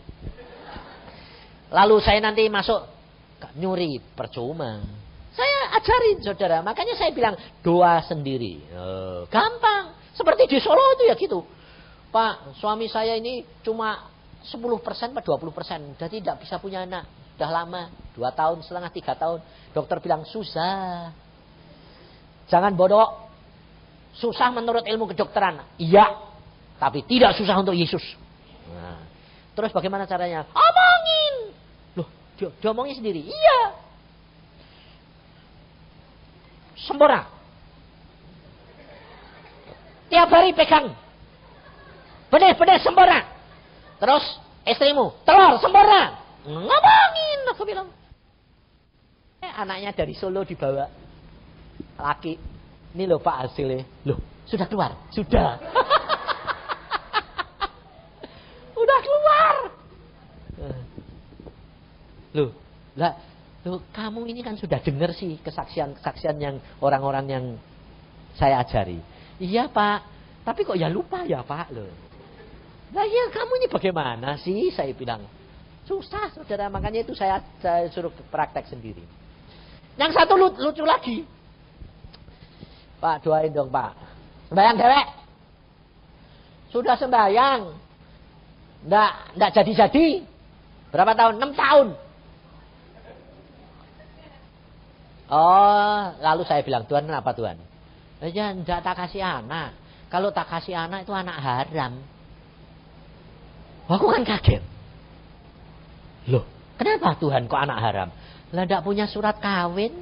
Lalu saya nanti masuk nyuri percuma. Saya ajarin saudara. Makanya saya bilang doa sendiri. Gampang. Seperti di Solo itu ya gitu. Pak, suami saya ini cuma 10% atau 20%. Jadi tidak bisa punya anak. Sudah lama, 2 tahun, setengah 3 tahun. Dokter bilang susah. Jangan bodoh. Susah menurut ilmu kedokteran. Iya. Tapi tidak susah untuk Yesus. Nah, terus bagaimana caranya? Omongin. Loh, dia omongin sendiri. Iya. Sempurna. Tiap hari pegang. Benih sempurna. Terus istrimu, telur sempurna. Ngomongin, aku bilang. Anaknya dari Solo dibawa. Laki. Ini loh Pak hasilnya. Loh, sudah keluar? Sudah. Udah keluar. Loh, kamu ini kan sudah dengar sih kesaksian yang orang-orang yang saya ajari. Iya Pak, tapi kok ya lupa ya Pak loh. Nah ya kamu ini bagaimana sih saya bilang. Susah saudara, makanya itu saya suruh praktek sendiri. Yang satu lucu lagi. Pak doain dong Pak. Sembahyang dewek. Sudah sembahyang. Nggak jadi-jadi. Berapa tahun? 6 tahun. Oh, lalu saya bilang, Tuhan kenapa Tuhan? Ya enggak tak kasih anak. Kalau tak kasih anak itu anak haram. Aku kan kaget. Loh, kenapa Tuhan kok anak haram? Lah enggak punya surat kawin.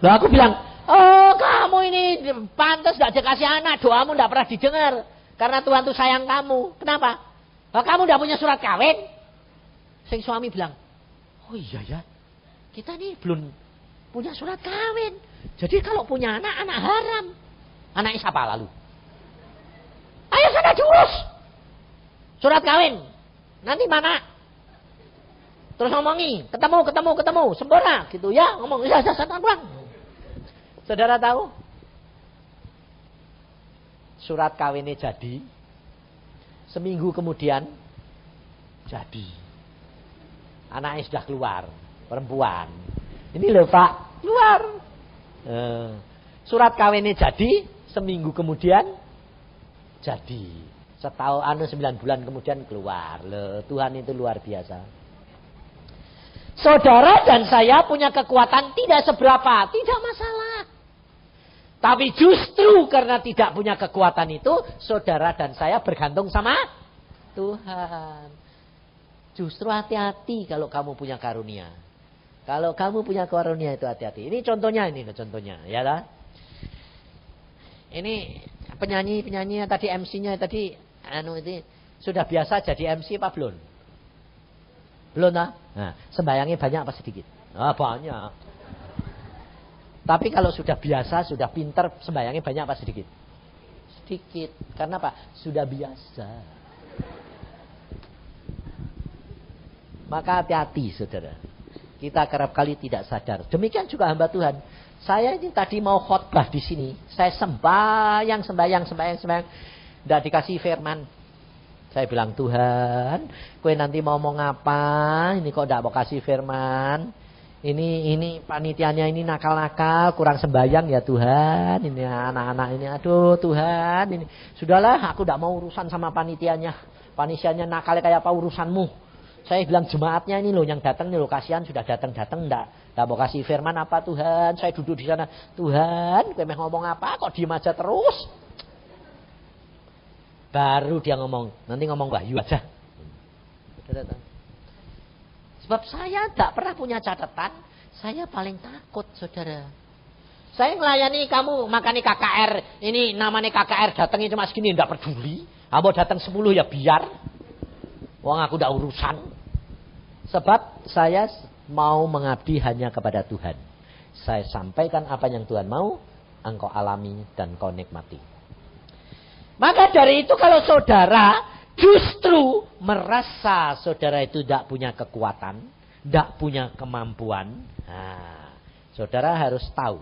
Lah aku bilang, oh kamu ini pantas enggak dikasih anak. Doamu enggak pernah didengar. Karena Tuhan tuh sayang kamu. Kenapa? Lah kamu enggak punya surat kawin. Sing suami bilang, oh iya ya. Kita nih belum punya surat kawin. Jadi kalau punya anak haram. Anaknya siapa lalu? Ayo sana diurus. Surat kawin. Nanti mana? Terus ngomongi. Ketemu. Sempurna. Gitu ya. Ngomong. Ya, pulang. Saudara tahu? Surat kawinnya jadi. Seminggu kemudian. Jadi. Anaknya sudah keluar. Perempuan. Ini loh Pak, keluar. Surat kawinnya jadi, seminggu kemudian jadi. Setahun 9 bulan kemudian keluar. Loh, Tuhan itu luar biasa. Saudara dan saya punya kekuatan tidak seberapa, tidak masalah. Tapi justru karena tidak punya kekuatan itu, saudara dan saya bergantung sama Tuhan. Justru hati-hati kalau kamu punya karunia. Kalau kamu punya karunia itu hati-hati. Ini contohnya, ya lah. Ini penyanyi tadi MC-nya tadi itu sudah biasa jadi MC apa belum? Belum lah. Nah, sembayangnya banyak apa sedikit? Ah, banyak. Tapi kalau sudah biasa, sudah pinter, sembayangnya banyak apa sedikit? Sedikit. Karena apa? Sudah biasa. Maka hati-hati, saudara. Kita kerap kali tidak sadar. Demikian juga hamba Tuhan. Saya ini tadi mau khotbah di sini. Saya sembahyang. Tidak dikasih firman. Saya bilang, Tuhan, kowe nanti mau ngomong apa? Ini kok tidak mau kasih firman. Ini panitianya ini nakal-nakal, kurang sembahyang ya Tuhan. Ini anak-anak ini, aduh Tuhan. Ini sudahlah, aku tidak mau urusan sama panitianya. Panitianya nakalnya kayak apa urusanmu? Saya bilang jemaatnya ini loh yang datang nih loh, kasihan sudah datang enggak mau kasih firman apa Tuhan. Saya duduk di sana, Tuhan, kowe ngomong apa kok diem aja terus. Baru dia ngomong, nanti ngomong Wahyu aja. Sebab saya tidak pernah punya catatan, saya paling takut saudara. Saya melayani kamu makani KKR, ini namanya KKR datangnya cuma segini tidak peduli. Kamu datang 10 ya biar. Wong aku tidak urusan. Sebab saya mau mengabdi hanya kepada Tuhan. Saya sampaikan apa yang Tuhan mau, engkau alami dan kau nikmati. Maka dari itu kalau saudara justru merasa saudara itu tidak punya kekuatan, tidak punya kemampuan, nah, saudara harus tahu,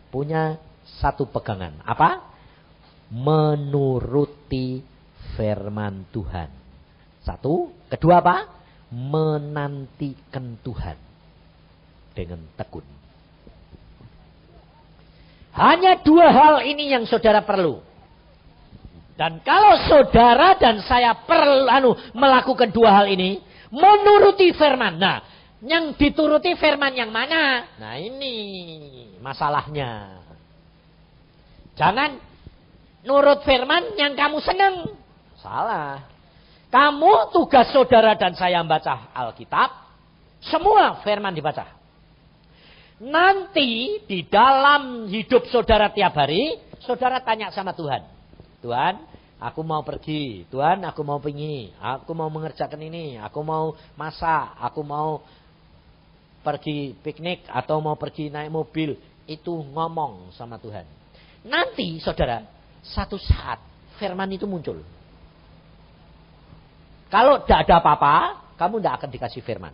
punya satu pegangan. Apa? Menuruti firman Tuhan. Satu. Kedua apa? Menantikan Tuhan dengan tekun. Hanya 2 hal ini yang saudara perlu. Dan kalau saudara dan saya perlu melakukan 2 hal ini, menuruti firman. Nah, yang dituruti firman yang mana? Nah, ini masalahnya. Jangan nurut firman yang kamu senang. Salah. Kamu tugas saudara dan saya membaca Alkitab. Semua firman dibaca. Nanti di dalam hidup saudara tiap hari, saudara tanya sama Tuhan. Tuhan, aku mau pergi. Tuhan, aku mau pergi. Aku mau mengerjakan ini. Aku mau masak. Aku mau pergi piknik atau mau pergi naik mobil. Itu ngomong sama Tuhan. Nanti saudara, satu saat firman itu muncul. Kalau tidak ada apa-apa, kamu tidak akan dikasih firman.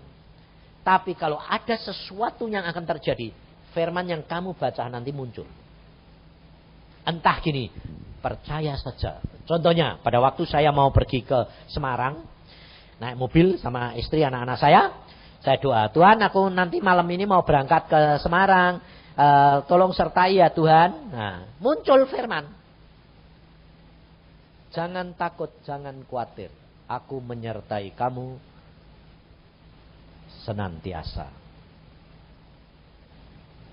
Tapi kalau ada sesuatu yang akan terjadi, firman yang kamu baca nanti muncul. Entah gini, percaya saja. Contohnya, pada waktu saya mau pergi ke Semarang, naik mobil sama istri anak-anak saya doa, Tuhan aku nanti malam ini mau berangkat ke Semarang, tolong sertai ya Tuhan. Nah, muncul firman. Jangan takut, jangan khawatir. Aku menyertai kamu senantiasa.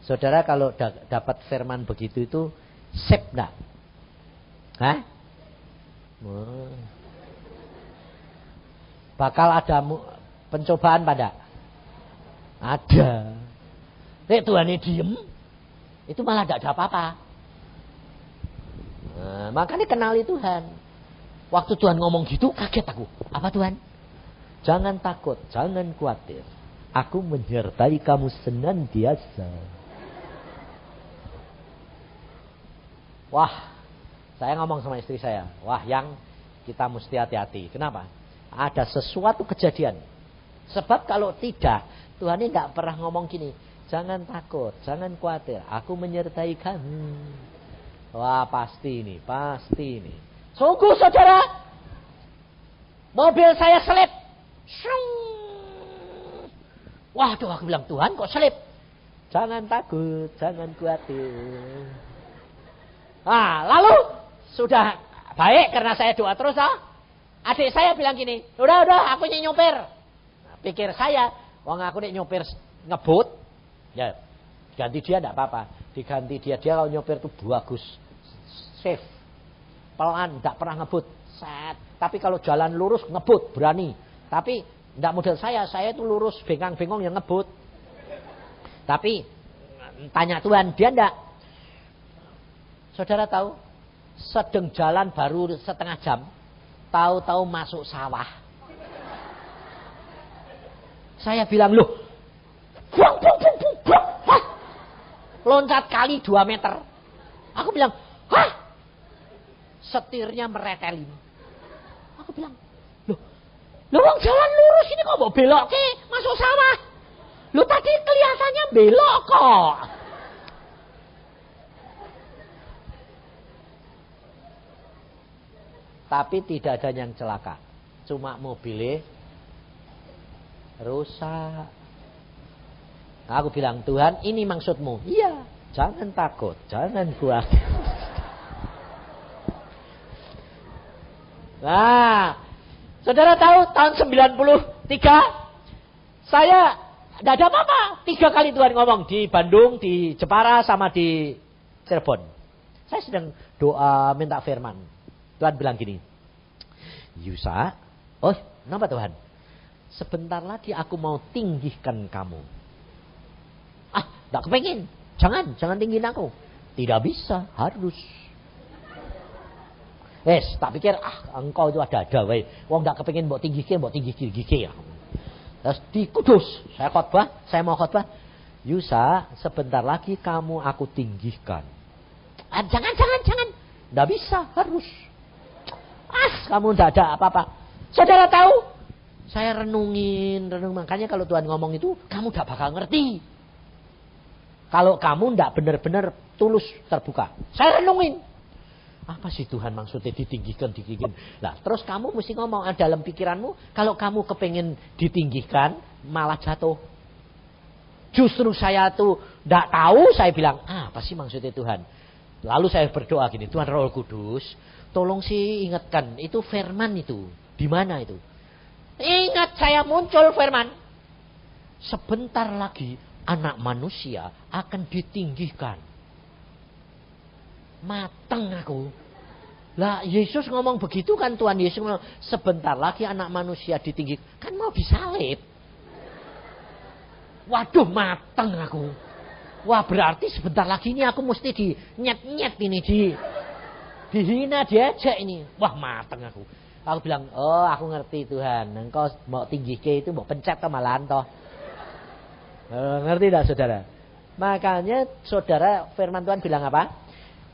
Saudara kalau dapat firman begitu itu sip enggak? Hah? Bakal ada pencobaan pada? Ada. Nek Tuhan diem, itu malah tidak ada apa-apa. Nah, makanya kenali Tuhan. Waktu Tuhan ngomong gitu kaget aku. Apa Tuhan? Jangan takut, jangan khawatir. Aku menyertai kamu senantiasa. Wah, saya ngomong sama istri saya. Wah, yang kita mesti hati-hati. Kenapa? Ada sesuatu kejadian. Sebab kalau tidak, Tuhan ini tidak pernah ngomong gini. Jangan takut, jangan khawatir. Aku menyertai kamu. Wah, pasti ini, pasti ini. Sungguh saudara, mobil saya selip. Waduh, aku bilang Tuhan kok selip. Jangan takut, jangan khawatir. Nah, lalu sudah baik karena saya doa terus. Adik saya bilang gini, udah, aku nyopir. Nah, pikir saya, wong aku nih nyopir ngebut, ya ganti dia enggak apa-apa. Diganti dia kalau nyopir itu bagus, safe, pelan, enggak pernah ngebut. Set. Tapi kalau jalan lurus ngebut, berani. Tapi enggak model saya itu lurus, bengong-bengong yang ngebut. Tapi tanya Tuhan, dia enggak. Saudara tahu, sedang jalan baru setengah jam, tahu-tahu masuk sawah. Saya bilang, loh, loncat kali 2 meter. Aku bilang, hah? Setirnya meretelin. Aku bilang, loh, wong jalan lurus ini kok mau belok ke masuk sawah? Loh tadi kelihatannya belok kok. Tapi tidak ada yang celaka. Cuma mobilnya rusak. Aku bilang, Tuhan ini maksudmu. Iya, jangan takut, jangan khawatir. Nah, saudara tahu tahun 93 saya tidak ada apa-apa. 3 kali Tuhan ngomong di Bandung, di Jepara, sama di Cirebon. Saya sedang doa minta firman. Tuhan bilang gini, Yusa, oh kenapa Tuhan? Sebentar lagi aku mau tinggikan kamu. Tak kepengin. Jangan tinggiin aku. Tidak bisa, harus. Tak pikir engkau itu ada wae. Wong tak kepengin mbok tinggi-tinggi ya. Terus di Kudus, saya mau khotbah. Yusa, sebentar lagi kamu aku tinggikan. Jangan. Tidak bisa, harus. Kamu tidak ada apa-apa. Saudara tahu? Saya renung. Makanya kalau Tuhan ngomong itu, kamu tidak bakal ngerti. Kalau kamu tidak benar-benar tulus terbuka. Saya renungin. Apa sih Tuhan maksudnya ditinggikan. Nah, terus kamu mesti ngomong dalam pikiranmu. Kalau kamu kepengen ditinggikan, malah jatuh. Justru saya tuh tidak tahu. Saya bilang, apa sih maksudnya Tuhan? Lalu saya berdoa gini, Tuhan Roh Kudus, tolong sih ingatkan, itu firman itu. Di mana itu? Ingat saya muncul firman. Sebentar lagi anak manusia akan ditinggikan. Mateng aku. Lah Yesus ngomong begitu kan, Tuhan Yesus ngomong, sebentar lagi anak manusia ditinggikan. Kan mau disalib. Waduh, mateng aku. Wah, berarti sebentar lagi ini aku mesti dinyet-nyet ini, dihina, diejek ini. Wah, mateng aku. Aku bilang, oh aku ngerti Tuhan. Engkau mau tinggi ke itu mau pencet ke malahan toh. Ngerti tidak saudara? Makanya saudara firman Tuhan bilang apa?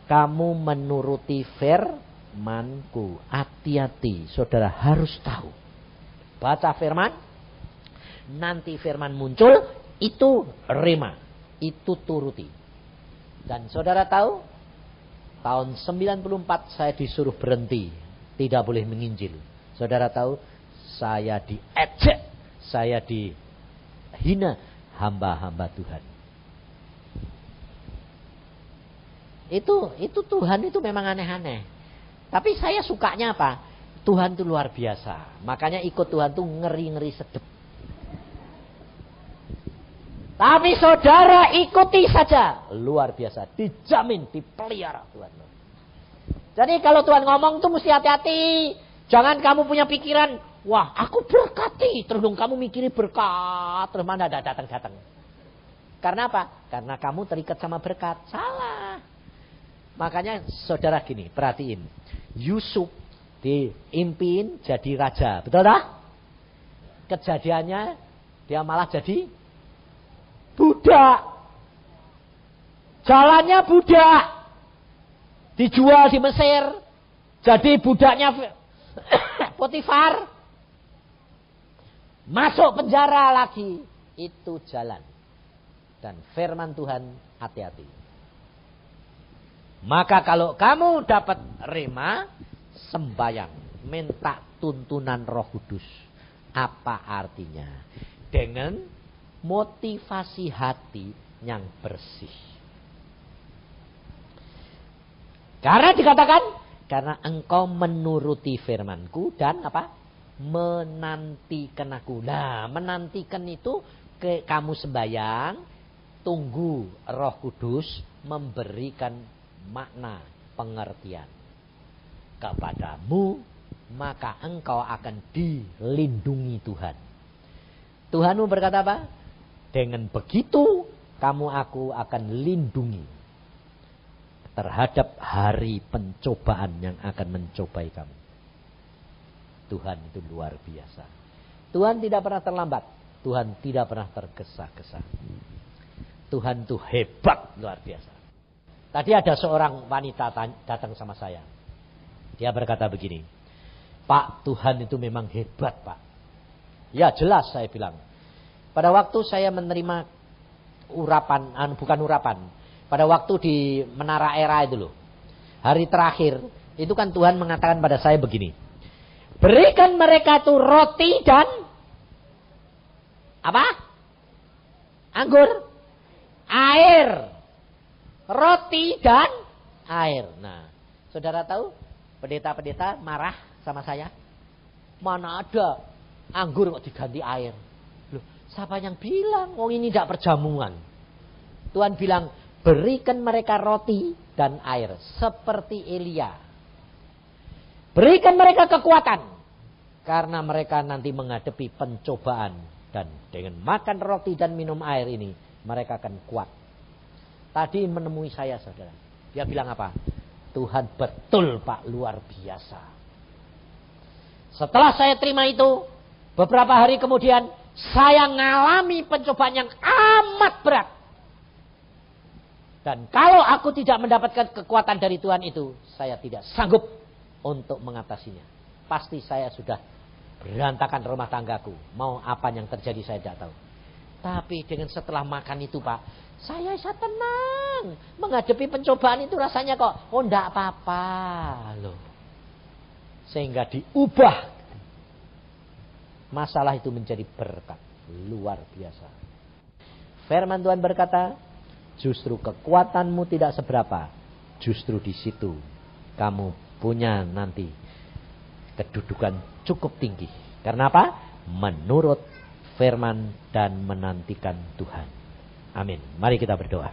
Kamu menuruti firmanku. Hati-hati. Saudara harus tahu. Baca firman. Nanti firman muncul. Itu rema. Itu turuti. Dan saudara tahu? Tahun 94 saya disuruh berhenti. Tidak boleh menginjil. Saudara tahu? Saya diejek. Saya dihina. Hamba-hamba Tuhan. Itu Tuhan itu memang aneh-aneh. Tapi saya sukanya apa? Tuhan itu luar biasa. Makanya ikut Tuhan itu ngeri-ngeri sedep. Tapi saudara ikuti saja. Luar biasa. Dijamin, dipelihara Tuhan. Jadi kalau Tuhan ngomong tuh mesti hati-hati. Jangan kamu punya pikiran, wah aku berkati. Terus dong kamu mikirin berkat. Terus mana ada datang-datang. Karena apa? Karena kamu terikat sama berkat. Salah. Makanya saudara gini, perhatiin. Yusuf diimpin jadi raja. Betul tak? Kejadiannya dia malah jadi budak. Jalannya budak. Dijual di Mesir. Jadi budaknya Potifar. Masuk penjara lagi. Itu jalan. Dan firman Tuhan, hati-hati. Maka kalau kamu dapat rema, sembayang, minta tuntunan Roh Kudus. Apa artinya? Dengan motivasi hati yang bersih. Karena dikatakan, karena engkau menuruti firmanku dan apa? Menantikan aku. Nah, menantikan itu kamu sembayang, tunggu Roh Kudus memberikan makna pengertian kepadamu, maka engkau akan dilindungi Tuhan. Tuhanmu berkata apa? Dengan begitu kamu aku akan lindungi terhadap hari pencobaan yang akan mencobai kamu. Tuhan itu luar biasa. Tuhan tidak pernah terlambat. Tuhan tidak pernah tergesa-gesa. Tuhan itu hebat, luar biasa. Tadi ada seorang wanita datang sama saya. Dia berkata begini, Pak, Tuhan itu memang hebat, Pak. Ya jelas, saya bilang. Pada waktu saya menerima urapan, bukan urapan. Pada waktu di Menara Era itu loh. Hari terakhir, itu kan Tuhan mengatakan pada saya begini. Berikan mereka tuh roti dan apa? Anggur. Air. Roti dan air. Nah, saudara tahu pendeta-pendeta marah sama saya. Mana ada anggur kok diganti air. Loh, siapa yang bilang? Oh ini tidak perjamuan. Tuhan bilang berikan mereka roti dan air seperti Elia. Berikan mereka kekuatan karena mereka nanti menghadapi pencobaan dan dengan makan roti dan minum air ini mereka akan kuat. Tadi menemui saya saudara. Dia bilang apa? Tuhan betul Pak, luar biasa. Setelah saya terima itu, beberapa hari kemudian saya mengalami pencobaan yang amat berat. Dan kalau aku tidak mendapatkan kekuatan dari Tuhan itu, saya tidak sanggup untuk mengatasinya. Pasti saya sudah berantakan rumah tanggaku. Mau apa yang terjadi saya tidak tahu. Tapi dengan setelah makan itu Pak, saya bisa tenang. Menghadapi pencobaan itu rasanya kok, oh enggak apa-apa loh. Sehingga diubah. Masalah itu menjadi berkat. Luar biasa. Firman Tuhan berkata, justru kekuatanmu tidak seberapa. Justru di situ kamu punya nanti kedudukan cukup tinggi. Karena apa? Menurut firman dan menantikan Tuhan. Amin. Mari kita berdoa.